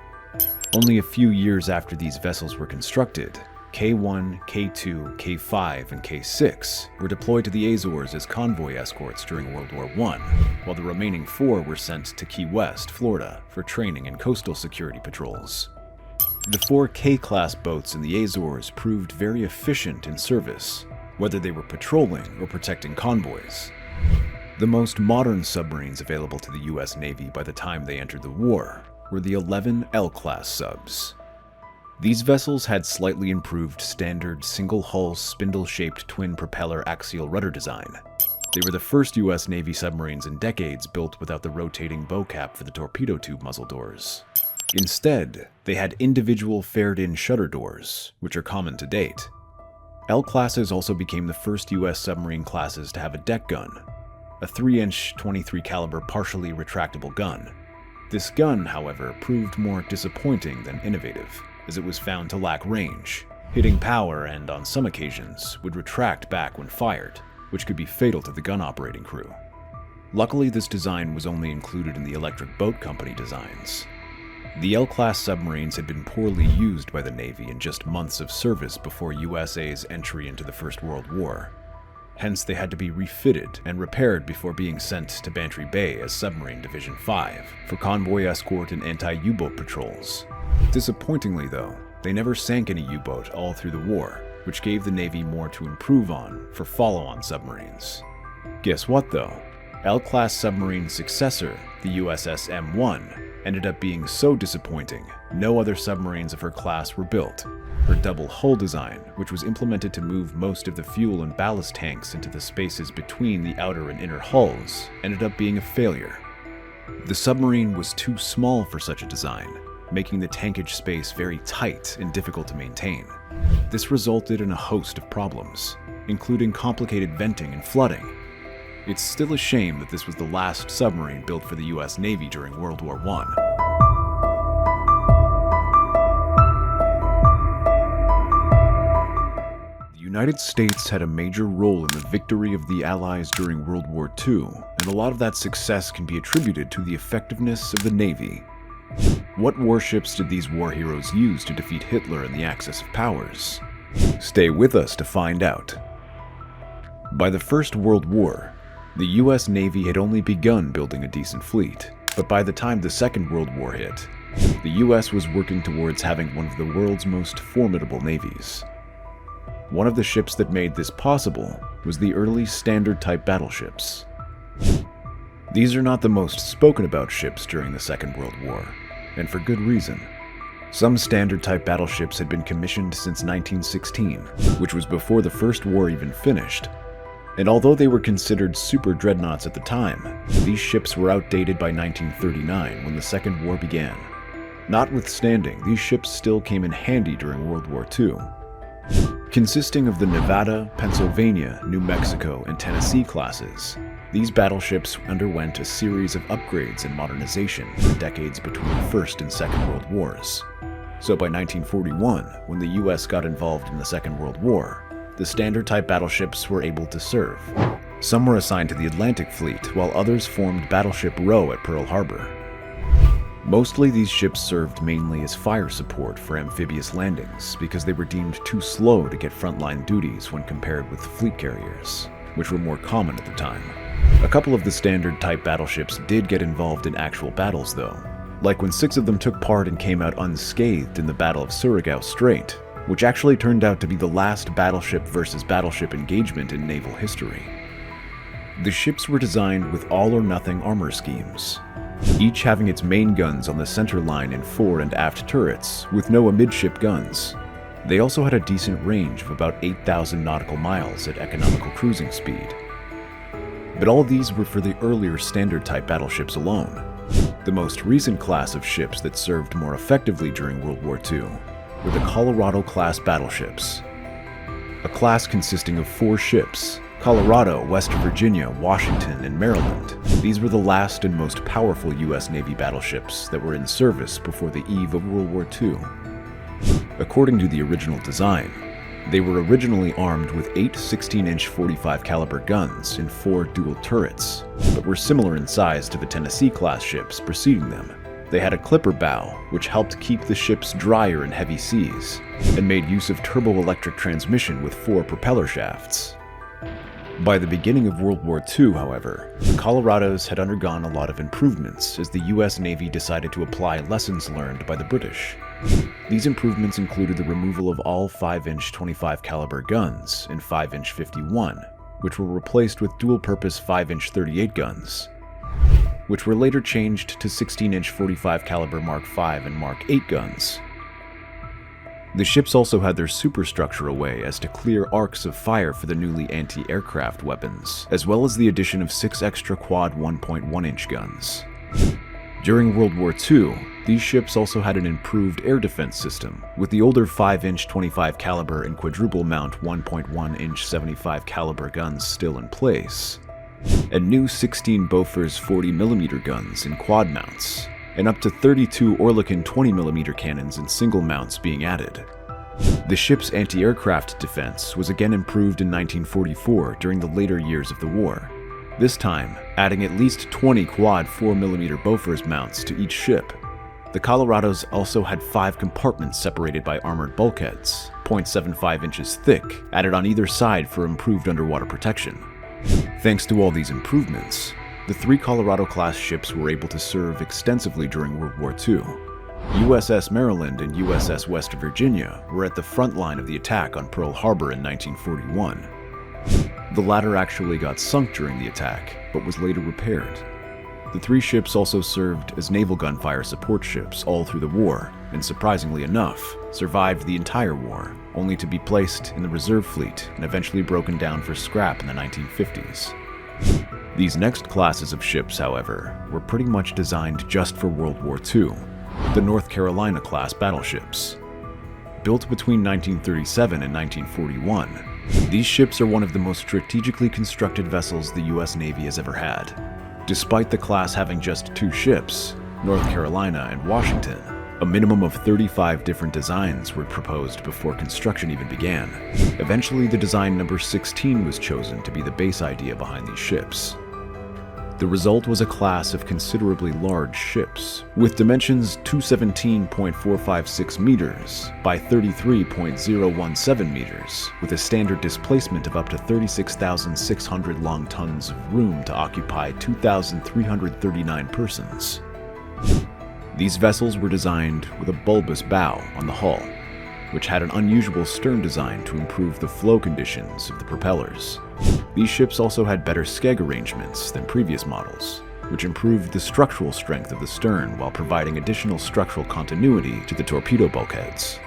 Only a few years after these vessels were constructed, K1, K2, K5, and K6 were deployed to the Azores as convoy escorts during World War I, while the remaining 4 were sent to Key West, Florida, for training and coastal security patrols. The 4 K-class boats in the Azores proved very efficient in service, whether they were patrolling or protecting convoys. The most modern submarines available to the US Navy by the time they entered the war were the 11 L-class subs. These vessels had slightly improved standard single-hull spindle-shaped twin-propeller axial rudder design. They were the first US Navy submarines in decades built without the rotating bow cap for the torpedo tube muzzle doors. Instead, they had individual faired-in shutter doors, which are common to date. L-classes also became the first US submarine classes to have a deck gun, a 3-inch 23 caliber partially retractable gun. This gun, however, proved more disappointing than innovative, as it was found to lack range, hitting power and, on some occasions, would retract back when fired, which could be fatal to the gun operating crew. Luckily, this design was only included in the Electric Boat Company designs. The L-class submarines had been poorly used by the Navy in just months of service before USA's entry into the First World War. Hence, they had to be refitted and repaired before being sent to Bantry Bay as Submarine Division 5 for convoy escort and anti-U-boat patrols. Disappointingly, though, they never sank any U-boat all through the war, which gave the Navy more to improve on for follow-on submarines. Guess what, though? L-class submarine successor, the USS M1, ended up being so disappointing, no other submarines of her class were built. Her double hull design, which was implemented to move most of the fuel and ballast tanks into the spaces between the outer and inner hulls, ended up being a failure. The submarine was too small for such a design, making the tankage space very tight and difficult to maintain. This resulted in a host of problems, including complicated venting and flooding. It's still a shame that this was the last submarine built for the US Navy during World War I. The United States had a major role in the victory of the Allies during World War II, and a lot of that success can be attributed to the effectiveness of the Navy. What warships did these war heroes use to defeat Hitler and the Axis of Powers? Stay with us to find out. By the First World War, the US Navy had only begun building a decent fleet, but by the time the Second World War hit, the US was working towards having one of the world's most formidable navies. One of the ships that made this possible was the early Standard-type battleships. These are not the most spoken about ships during the Second World War, and for good reason. Some Standard-type battleships had been commissioned since 1916, which was before the First War even finished. And although they were considered super dreadnoughts at the time, these ships were outdated by 1939 when the Second War began. Notwithstanding, these ships still came in handy during World War II. Consisting of the Nevada, Pennsylvania, New Mexico, and Tennessee classes, these battleships underwent a series of upgrades and modernization in the decades between the First and Second World Wars. So by 1941, when the US got involved in the Second World War, the Standard-type battleships were able to serve. Some were assigned to the Atlantic Fleet, while others formed Battleship Row at Pearl Harbor. Mostly these ships served mainly as fire support for amphibious landings because they were deemed too slow to get frontline duties when compared with fleet carriers, which were more common at the time. A couple of the Standard-type battleships did get involved in actual battles though, like when 6 of them took part and came out unscathed in the Battle of Surigao Strait, which actually turned out to be the last battleship versus battleship engagement in naval history. The ships were designed with all-or-nothing armor schemes, each having its main guns on the center line and fore and aft turrets, with no amidship guns. They also had a decent range of about 8,000 nautical miles at economical cruising speed. But all these were for the earlier Standard-type battleships alone. The most recent class of ships that served more effectively during World War II were the Colorado-class battleships, a class consisting of 4 ships: Colorado, West Virginia, Washington, and Maryland. These were the last and most powerful US Navy battleships that were in service before the eve of World War II. According to the original design, they were originally armed with 8 16-inch 45 caliber guns and 4 dual turrets, but were similar in size to the Tennessee-class ships preceding them. They had a clipper bow, which helped keep the ships drier in heavy seas, and made use of turbo-electric transmission with 4 propeller shafts. By the beginning of World War II, however, the Colorados had undergone a lot of improvements as the US Navy decided to apply lessons learned by the British. These improvements included the removal of all 5-inch 25 caliber guns and 5-inch 51, which were replaced with dual-purpose 5-inch 38 guns, which were later changed to 16-inch 45 caliber Mark V and Mark VIII guns. The ships also had their superstructure away as to clear arcs of fire for the newly anti-aircraft weapons, as well as the addition of 6 extra quad 1.1-inch guns. During World War II, these ships also had an improved air defense system, with the older 5-inch 25 caliber and quadruple mount 1.1-inch 75 caliber guns still in place, and new 16 Bofors 40mm guns in quad mounts, and up to 32 Oerlikon 20mm cannons in single mounts being added. The ship's anti-aircraft defense was again improved in 1944 during the later years of the war, this time adding at least 20 quad 4mm Bofors mounts to each ship. The Colorados also had 5 compartments separated by armored bulkheads, 0.75 inches thick, added on either side for improved underwater protection. Thanks to all these improvements, the 3 Colorado-class ships were able to serve extensively during World War II. USS Maryland and USS West Virginia were at the front line of the attack on Pearl Harbor in 1941. The latter actually got sunk during the attack, but was later repaired. The 3 ships also served as naval gunfire support ships all through the war, and surprisingly enough, survived the entire war, only to be placed in the reserve fleet and eventually broken down for scrap in the 1950s. These next classes of ships, however, were pretty much designed just for World War II, the North Carolina-class battleships. Built between 1937 and 1941, these ships are one of the most strategically constructed vessels the US Navy has ever had. Despite the class having just 2 ships, North Carolina and Washington, A minimum of 35 different designs were proposed before construction even began. Eventually, the design number 16 was chosen to be the base idea behind these ships. The result was a class of considerably large ships, with dimensions 217.456 meters by 33.017 meters, with a standard displacement of up to 36,600 long tons of room to occupy 2,339 persons. These vessels were designed with a bulbous bow on the hull, which had an unusual stern design to improve the flow conditions of the propellers. These ships also had better skeg arrangements than previous models, which improved the structural strength of the stern while providing additional structural continuity to the torpedo bulkheads.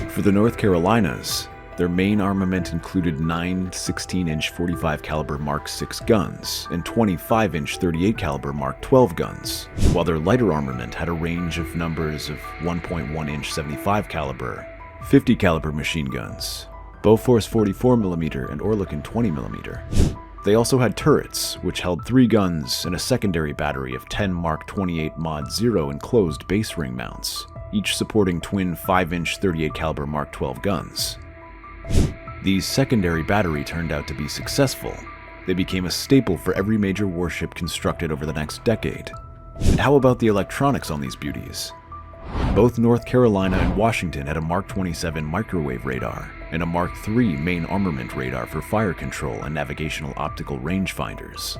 For the North Carolinas, their main armament included 9 16-inch 45 caliber Mark 6 guns and 25-inch 38 caliber Mark 12 guns, while their lighter armament had a range of numbers of 1.1-inch 75 caliber, 50 caliber machine guns, Bofors 44mm and Oerlikon 20mm. They also had turrets, which held 3 guns and a secondary battery of 10 Mark 28 Mod 0 enclosed base ring mounts, each supporting twin 5-inch 38 caliber Mark 12 guns. These secondary battery turned out to be successful. They became a staple for every major warship constructed over the next decade. And how about the electronics on these beauties? Both North Carolina and Washington had a Mark 27 microwave radar and a Mark III main armament radar for fire control and navigational optical rangefinders.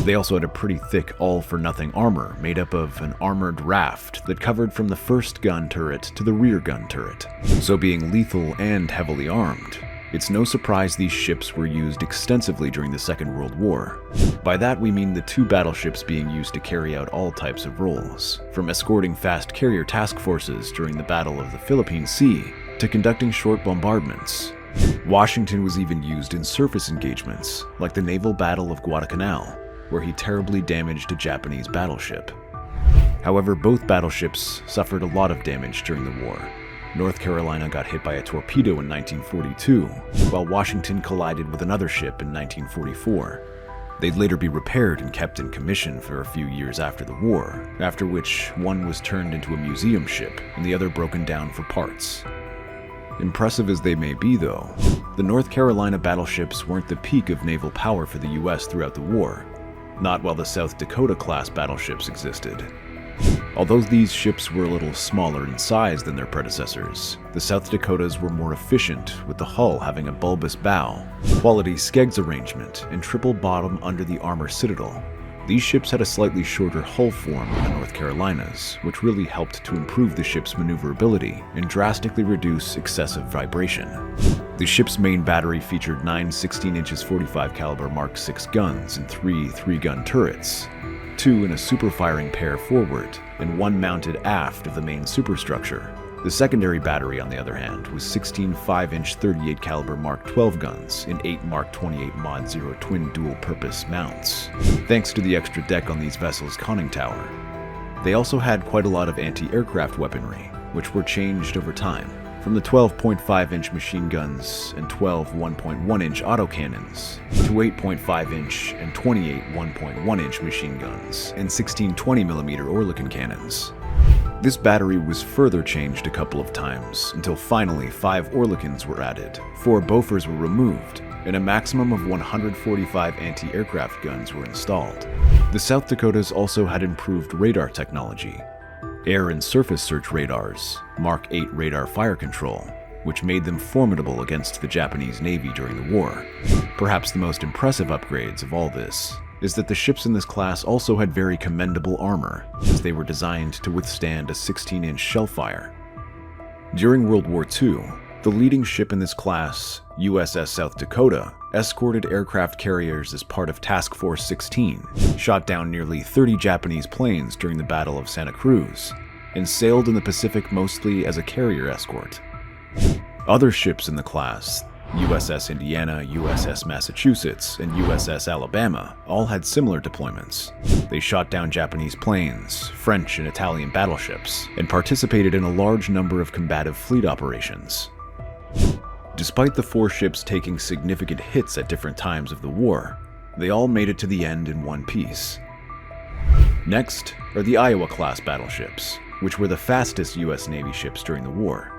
They also had a pretty thick all-for-nothing armor made up of an armored raft that covered from the first gun turret to the rear gun turret. So being lethal and heavily armed, it's no surprise these ships were used extensively during the Second World War. By that we mean the 2 battleships being used to carry out all types of roles, from escorting fast carrier task forces during the Battle of the Philippine Sea to conducting short bombardments. Washington was even used in surface engagements, like the naval battle of Guadalcanal, where he terribly damaged a Japanese battleship. However, both battleships suffered a lot of damage during the war. North Carolina got hit by a torpedo in 1942, while Washington collided with another ship in 1944. They'd later be repaired and kept in commission for a few years after the war, after which one was turned into a museum ship and the other broken down for parts. Impressive as they may be, though, the North Carolina battleships weren't the peak of naval power for the US throughout the war, not while the South Dakota-class battleships existed. Although these ships were a little smaller in size than their predecessors, the South Dakotas were more efficient, with the hull having a bulbous bow, quality skegs arrangement, and triple bottom under the armor citadel. These ships had a slightly shorter hull form than the North Carolinas, which really helped to improve the ship's maneuverability and drastically reduce excessive vibration. The ship's main battery featured 9 16-inch 45 caliber Mark 6 guns and 3 3-gun turrets, 2 in a super-firing pair forward, and 1 mounted aft of the main superstructure. The secondary battery, on the other hand, was 16 5-inch 38 caliber Mark 12 guns and 8 Mark 28 Mod 0 twin dual-purpose mounts, thanks to the extra deck on these vessels' conning tower. They also had quite a lot of anti-aircraft weaponry, which were changed over time, from the 12.5-inch machine guns and 12 1.1-inch autocannons to 8.5-inch and 28 1.1-inch machine guns and 16 20mm Oerlikon cannons. This battery was further changed a couple of times until finally 5 Oerlikons were added, 4 Bofors were removed, and a maximum of 145 anti-aircraft guns were installed. The South Dakotas also had improved radar technology. Air and surface search radars, Mark 8 radar fire control, which made them formidable against the Japanese Navy during the war. Perhaps the most impressive upgrades of all this is that the ships in this class also had very commendable armor, as they were designed to withstand a 16-inch shell fire. During World War II, the leading ship in this class, USS South Dakota, escorted aircraft carriers as part of Task Force 16, shot down nearly 30 Japanese planes during the Battle of Santa Cruz, and sailed in the Pacific mostly as a carrier escort. Other ships in the class, USS Indiana, USS Massachusetts, and USS Alabama, all had similar deployments. They shot down Japanese planes, French and Italian battleships, and participated in a large number of combative fleet operations. Despite the 4 ships taking significant hits at different times of the war, they all made it to the end in one piece. Next are the Iowa-class battleships. which were the fastest US Navy ships during the war.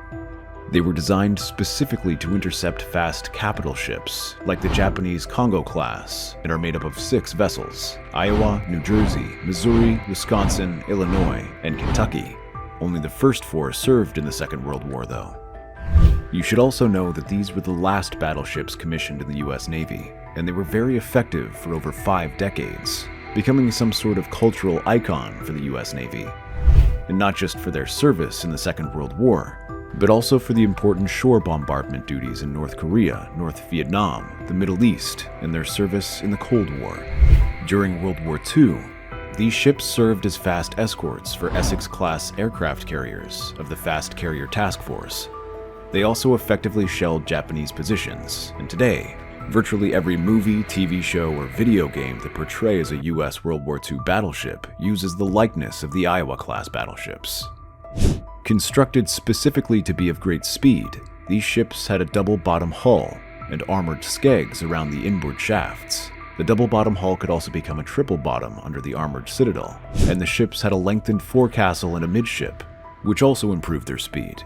They were designed specifically to intercept fast capital ships, like the Japanese Congo class, and are made up of 6 vessels: Iowa, New Jersey, Missouri, Wisconsin, Illinois, and Kentucky. Only the first 4 served in the Second World War, though. You should also know that these were the last battleships commissioned in the US Navy, and they were very effective for over 5 decades, becoming some sort of cultural icon for the US Navy. And not just for their service in the Second World War, but also for the important shore bombardment duties in North Korea, North Vietnam, the Middle East, and their service in the Cold War. During World War II, these ships served as fast escorts for Essex-class aircraft carriers of the Fast Carrier Task Force. They also effectively shelled Japanese positions, and today, virtually every movie, TV show, or video game that portrays a US World War II battleship uses the likeness of the Iowa-class battleships. Constructed specifically to be of great speed, these ships had a double-bottom hull and armored skegs around the inboard shafts. The double-bottom hull could also become a triple-bottom under the armored citadel, and the ships had a lengthened forecastle and a midship, which also improved their speed.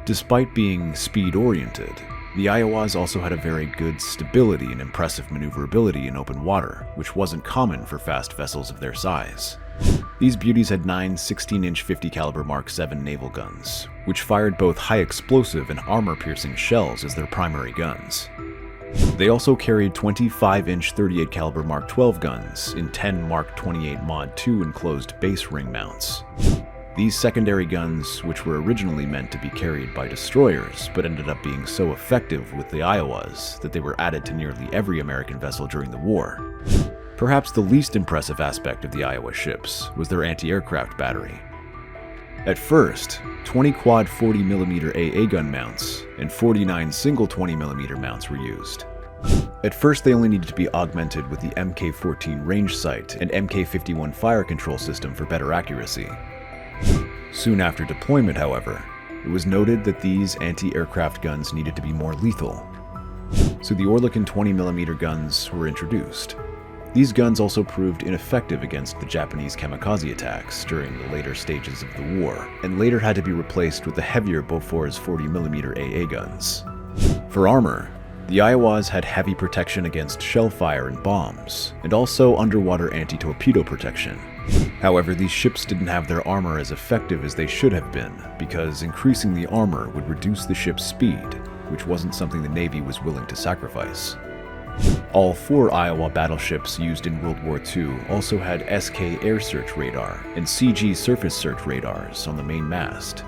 Despite being speed-oriented, the Iowas also had a very good stability and impressive maneuverability in open water, which wasn't common for fast vessels of their size. These beauties had 9 16-inch 50-caliber Mark VII naval guns, which fired both high-explosive and armor-piercing shells as their primary guns. They also carried 25-inch 38-caliber Mark XII guns in 10 Mark 28 Mod 2 enclosed base ring mounts. These secondary guns, which were originally meant to be carried by destroyers, but ended up being so effective with the Iowas that they were added to nearly every American vessel during the war. Perhaps the least impressive aspect of the Iowa ships was their anti-aircraft battery. At first, 20 quad 40mm AA gun mounts and 49 single 20mm mounts were used. At first, they only needed to be augmented with the Mk14 range sight and Mk51 fire control system for better accuracy. Soon after deployment, however, it was noted that these anti-aircraft guns needed to be more lethal, so the Oerlikon 20mm guns were introduced. These guns also proved ineffective against the Japanese kamikaze attacks during the later stages of the war, and later had to be replaced with the heavier Bofors 40mm AA guns. For armor, the Iowas had heavy protection against shell fire and bombs, and also underwater anti-torpedo protection. However, these ships didn't have their armor as effective as they should have been, because increasing the armor would reduce the ship's speed, which wasn't something the Navy was willing to sacrifice. All 4 Iowa battleships used in World War II also had SK air search radar and CG surface search radars on the main mast.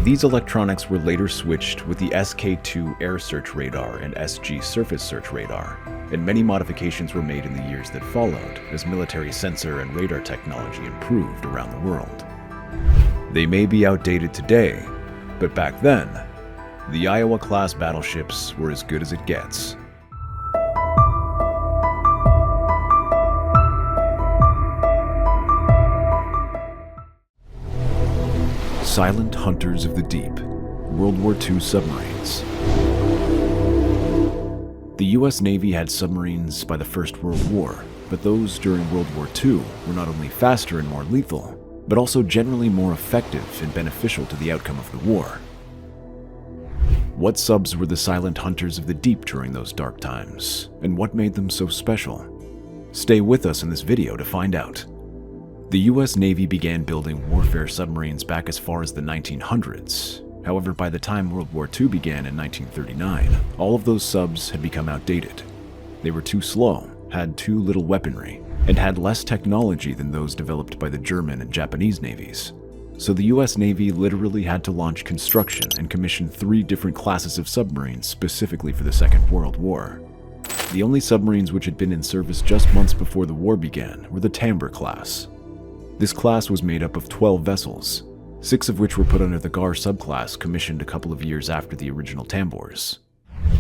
These electronics were later switched with the SK2 air search radar and SG surface search radar, and many modifications were made in the years that followed as military sensor and radar technology improved around the world. They may be outdated today, but back then, the Iowa-class battleships were as good as it gets. Silent Hunters of the Deep, World War II submarines. The US Navy had submarines by the First World War, but those during World War II were not only faster and more lethal, but also generally more effective and beneficial to the outcome of the war. What subs were the Silent Hunters of the Deep during those dark times, and what made them so special? Stay with us in this video to find out. The US Navy began building warfare submarines back as far as the 1900s. However, by the time World War II began in 1939, all of those subs had become outdated. They were too slow, had too little weaponry, and had less technology than those developed by the German and Japanese navies. So the US Navy literally had to launch construction and commission 3 different classes of submarines specifically for the Second World War. The only submarines which had been in service just months before the war began were the Tambour class. This class was made up of 12 vessels, 6 of which were put under the Gar subclass commissioned a couple of years after the original Tambours.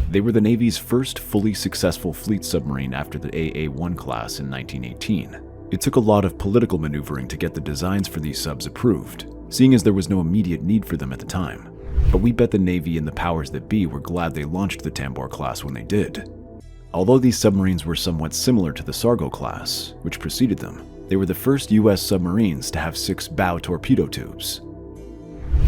They were the Navy's first fully successful fleet submarine after the AA-1 class in 1918. It took a lot of political maneuvering to get the designs for these subs approved, seeing as there was no immediate need for them at the time. But we bet the Navy and the powers that be were glad they launched the Tambour class when they did. Although these submarines were somewhat similar to the Sargo class, which preceded them, They were the first US submarines to have 6 bow torpedo tubes.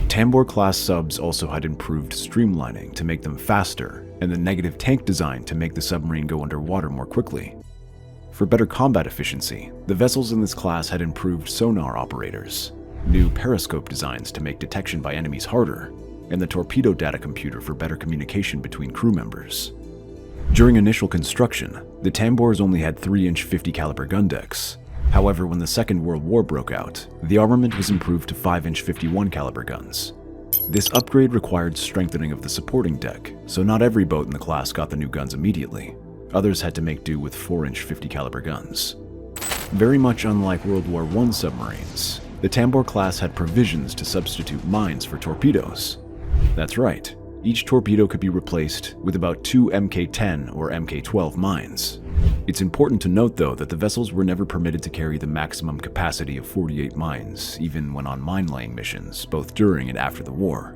Tambor-class subs also had improved streamlining to make them faster, and the negative tank design to make the submarine go underwater more quickly. For better combat efficiency, the vessels in this class had improved sonar operators, new periscope designs to make detection by enemies harder, and the torpedo data computer for better communication between crew members. During initial construction, the Tambors only had 3-inch 50 caliber gun decks. However, when the Second World War broke out, the armament was improved to 5-inch 51 caliber guns. This upgrade required strengthening of the supporting deck, so not every boat in the class got the new guns immediately. Others had to make do with 4-inch 50 caliber guns. Very much unlike World War I submarines, the Tambor class had provisions to substitute mines for torpedoes. That's right, each torpedo could be replaced with about 2 Mk-10 or Mk-12 mines. It's important to note, though, that the vessels were never permitted to carry the maximum capacity of 48 mines, even when on mine-laying missions, both during and after the war.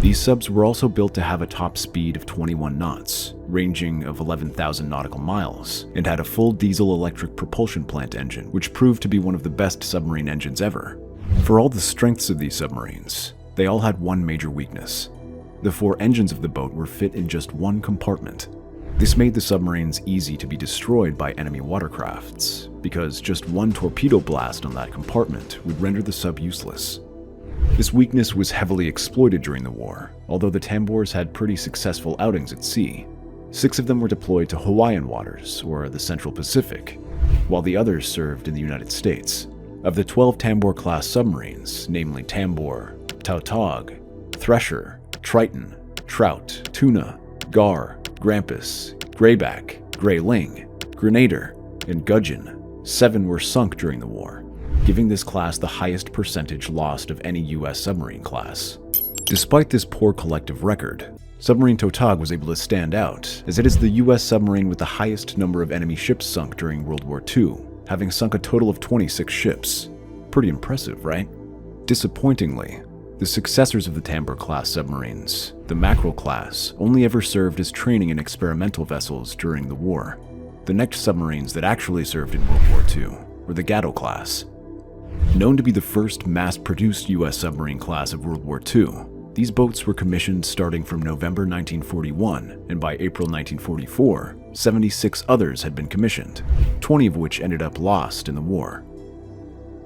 These subs were also built to have a top speed of 21 knots, ranging of 11,000 nautical miles, and had a full diesel-electric propulsion plant engine, which proved to be one of the best submarine engines ever. For all the strengths of these submarines, they all had one major weakness. The 4 engines of the boat were fit in just one compartment. This made the submarines easy to be destroyed by enemy watercrafts, because just one torpedo blast on that compartment would render the sub useless. This weakness was heavily exploited during the war, although the Tambors had pretty successful outings at sea. 6 of them were deployed to Hawaiian waters, or the Central Pacific, while the others served in the United States. Of the 12 Tambor-class submarines, namely Tambor, Tautog, Thresher, Triton, Trout, Tuna, Gar, Grampus, Grayback, Grayling, Grenadier, and Gudgeon, 7 were sunk during the war, giving this class the highest percentage lost of any US submarine class. Despite this poor collective record, Submarine Tautog was able to stand out, as it is the US submarine with the highest number of enemy ships sunk during World War II, having sunk a total of 26 ships. Pretty impressive, right? Disappointingly, the successors of the Tambor-class submarines, the Mackerel class, only ever served as training and experimental vessels during the war. The next submarines that actually served in World War II were the Gatto class. Known to be the first mass-produced US submarine class of World War II, these boats were commissioned starting from November 1941, and by April 1944, 76 others had been commissioned, 20 of which ended up lost in the war.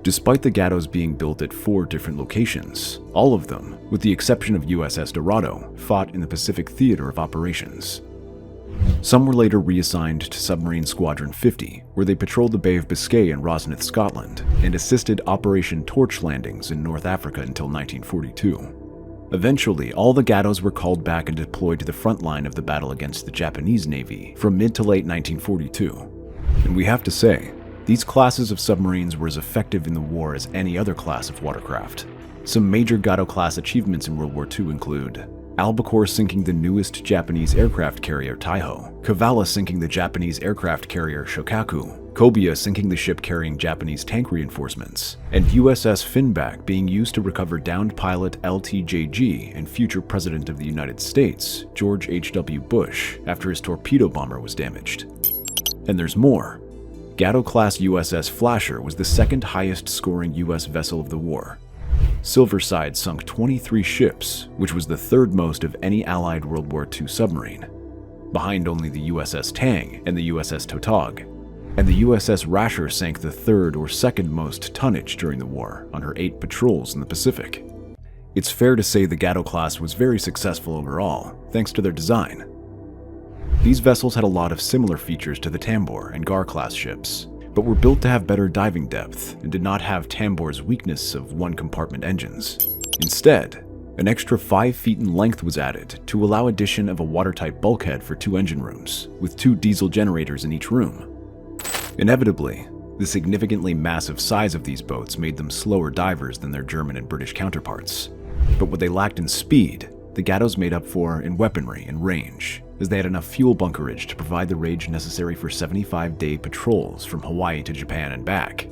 Despite the Gattos being built at 4 different locations, all of them, with the exception of USS Dorado, fought in the Pacific Theater of Operations. Some were later reassigned to Submarine Squadron 50, where they patrolled the Bay of Biscay in Rosneth, Scotland, and assisted Operation Torch landings in North Africa until 1942. Eventually, all the Gattos were called back and deployed to the front line of the battle against the Japanese Navy from mid to late 1942. And we have to say, these classes of submarines were as effective in the war as any other class of watercraft. Some major Gatto-class achievements in World War II include Albacore sinking the newest Japanese aircraft carrier Taiho, Kavala sinking the Japanese aircraft carrier Shokaku, Kobia sinking the ship carrying Japanese tank reinforcements, and USS Finback being used to recover downed pilot LTJG and future President of the United States, George H.W. Bush, after his torpedo bomber was damaged. And there's more. Gatto-class USS Flasher was the second highest scoring US vessel of the war. Silverside sunk 23 ships, which was the 3rd most of any Allied World War II submarine, behind only the USS Tang and the USS Tautog. And the USS Rasher sank the 3rd or 2nd most tonnage during the war on her 8 patrols in the Pacific. It's fair to say the Gatto class was very successful overall, thanks to their design. These vessels had a lot of similar features to the Tambor and Gar class ships, but were built to have better diving depth and did not have Tambor's weakness of one-compartment engines. Instead, an extra 5 feet in length was added to allow addition of a watertight bulkhead for 2 engine rooms, with 2 diesel generators in each room. Inevitably, the significantly massive size of these boats made them slower divers than their German and British counterparts. But what they lacked in speed, the Gattos made up for in weaponry and range, as they had enough fuel bunkerage to provide the range necessary for 75-day patrols from Hawaii to Japan and back.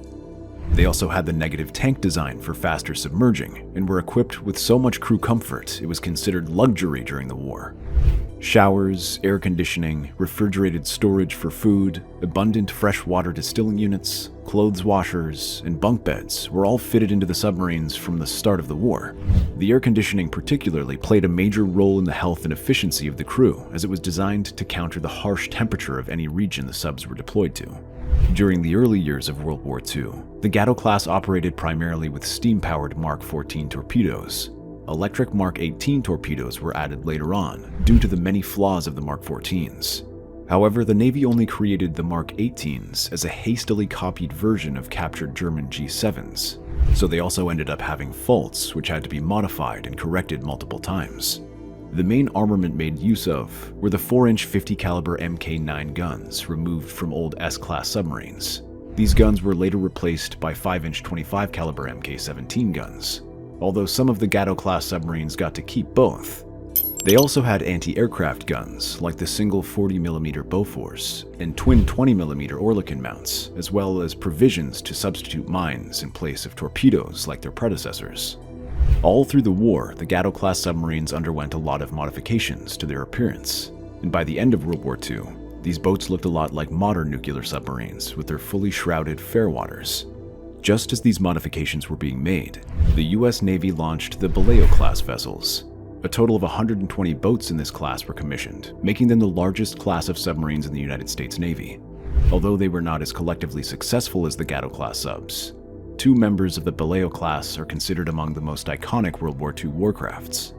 They also had the negative tank design for faster submerging, and were equipped with so much crew comfort it was considered luxury during the war. Showers, air conditioning, refrigerated storage for food, abundant freshwater distilling units, clothes washers, and bunk beds were all fitted into the submarines from the start of the war. The air conditioning particularly played a major role in the health and efficiency of the crew, as it was designed to counter the harsh temperature of any region the subs were deployed to. During the early years of World War II, the Gatto class operated primarily with steam-powered Mark 14 torpedoes. Electric Mark 18 torpedoes were added later on, due to the many flaws of the Mark 14s. However, the Navy only created the Mark 18s as a hastily copied version of captured German G7s, so they also ended up having faults which had to be modified and corrected multiple times. The main armament made use of were the 4-inch 50 caliber Mk9 guns removed from old S-class submarines. These guns were later replaced by 5-inch 25 caliber Mk17 guns, although some of the Gatto-class submarines got to keep both. They also had anti-aircraft guns, like the single 40mm Bofors and twin 20mm Oerlikon mounts, as well as provisions to substitute mines in place of torpedoes like their predecessors. All through the war, the Gatto-class submarines underwent a lot of modifications to their appearance, and by the end of World War II, these boats looked a lot like modern nuclear submarines with their fully shrouded fairwaters. Just as these modifications were being made, the US Navy launched the Baleo-class vessels. A total of 120 boats in this class were commissioned, making them the largest class of submarines in the United States Navy. Although they were not as collectively successful as the Gatto-class subs, 2 members of the Baleo class are considered among the most iconic World War II warcrafts.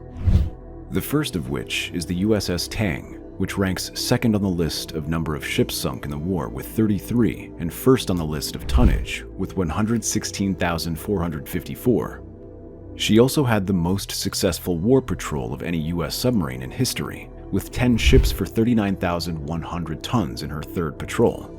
The first of which is the USS Tang, which ranks second on the list of number of ships sunk in the war with 33, and first on the list of tonnage with 116,454. She also had the most successful war patrol of any US submarine in history, with 10 ships for 39,100 tons in her third patrol.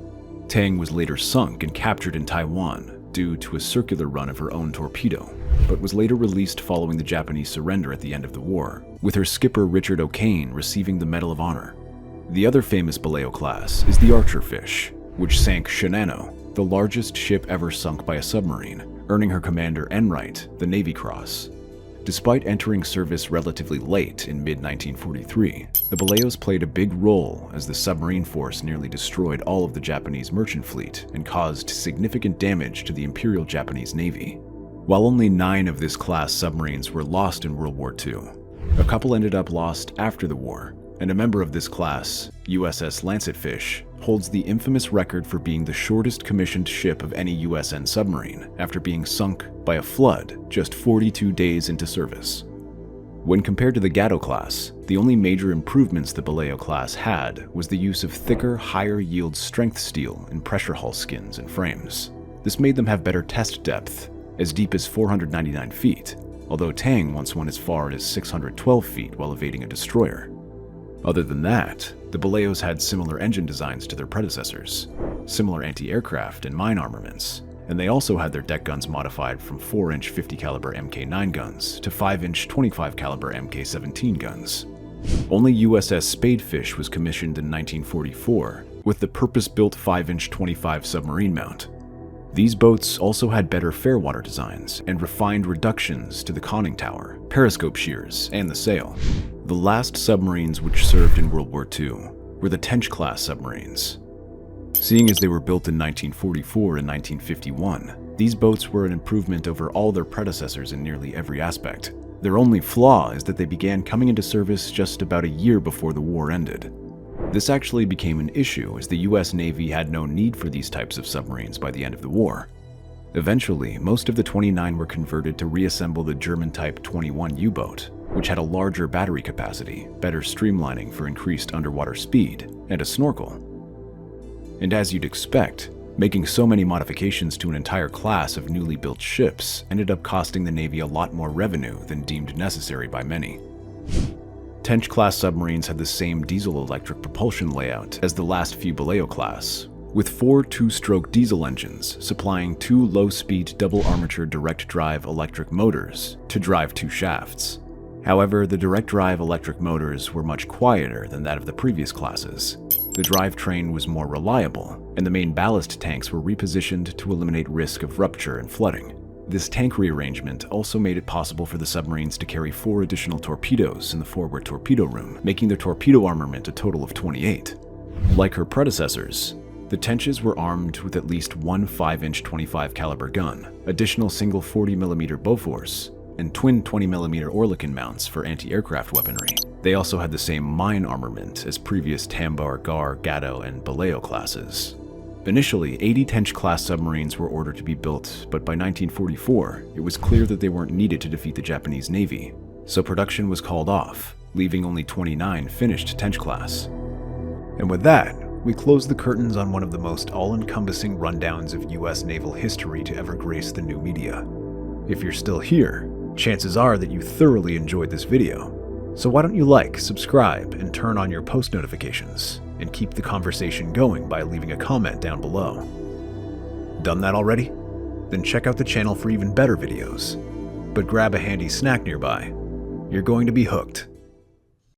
Tang was later sunk and captured in Taiwan due to a circular run of her own torpedo, but was later released following the Japanese surrender at the end of the war, with her skipper Richard O'Kane receiving the Medal of Honor. The other famous Baleo class is the Archerfish, which sank Shinano, the largest ship ever sunk by a submarine, earning her commander Enright the Navy Cross. Despite entering service relatively late in mid-1943, the Baleos played a big role as the submarine force nearly destroyed all of the Japanese merchant fleet and caused significant damage to the Imperial Japanese Navy. While only 9 of this class submarines were lost in World War II, a couple ended up lost after the war, and a member of this class, USS Lancetfish, holds the infamous record for being the shortest commissioned ship of any USN submarine after being sunk by a flood just 42 days into service. When compared to the Gatto class, the only major improvements the Baleo class had was the use of thicker, higher yield strength steel in pressure hull skins and frames. This made them have better test depth, as deep as 499 feet, although Tang once went as far as 612 feet while evading a destroyer. Other than that, the Baleos had similar engine designs to their predecessors, similar anti-aircraft and mine armaments, and they also had their deck guns modified from 4-inch 50 caliber Mk9 guns to 5-inch 25 caliber Mk17 guns. Only USS Spadefish was commissioned in 1944 with the purpose-built 5-inch 25 submarine mount. These boats also had better fairwater designs and refined reductions to the conning tower, periscope shears, and the sail. The last submarines which served in World War II were the Tench-class submarines. Seeing as they were built in 1944 and 1951, these boats were an improvement over all their predecessors in nearly every aspect. Their only flaw is that they began coming into service just about a year before the war ended. This actually became an issue as the US Navy had no need for these types of submarines by the end of the war. Eventually, most of the 29 were converted to reassemble the German Type 21 U-boat, which had a larger battery capacity, better streamlining for increased underwater speed, and a snorkel. And as you'd expect, making so many modifications to an entire class of newly built ships ended up costing the Navy a lot more revenue than deemed necessary by many. Tench-class submarines had the same diesel-electric propulsion layout as the last few Baleo class, with 4 two-stroke diesel engines supplying 2 low-speed double-armature direct-drive electric motors to drive 2 shafts. However, the direct-drive electric motors were much quieter than that of the previous classes. The drivetrain was more reliable, and the main ballast tanks were repositioned to eliminate risk of rupture and flooding. This tank rearrangement also made it possible for the submarines to carry 4 additional torpedoes in the forward torpedo room, making their torpedo armament a total of 28. Like her predecessors, the Tenches were armed with at least one 5-inch 25 caliber gun, additional single 40mm Bofors, and twin 20mm Oerlikon mounts for anti-aircraft weaponry. They also had the same mine armament as previous Tambar, Gar, Gatto, and Baleo classes. Initially, 80 Tench-class submarines were ordered to be built, but by 1944, it was clear that they weren't needed to defeat the Japanese Navy, so production was called off, leaving only 29 finished Tench-class. And with that, we close the curtains on one of the most all-encompassing rundowns of US naval history to ever grace the new media. If you're still here, chances are that you thoroughly enjoyed this video. So why don't you like, subscribe, and turn on your post notifications, and keep the conversation going by leaving a comment down below. Done that already? Then check out the channel for even better videos. But grab a handy snack nearby. You're going to be hooked.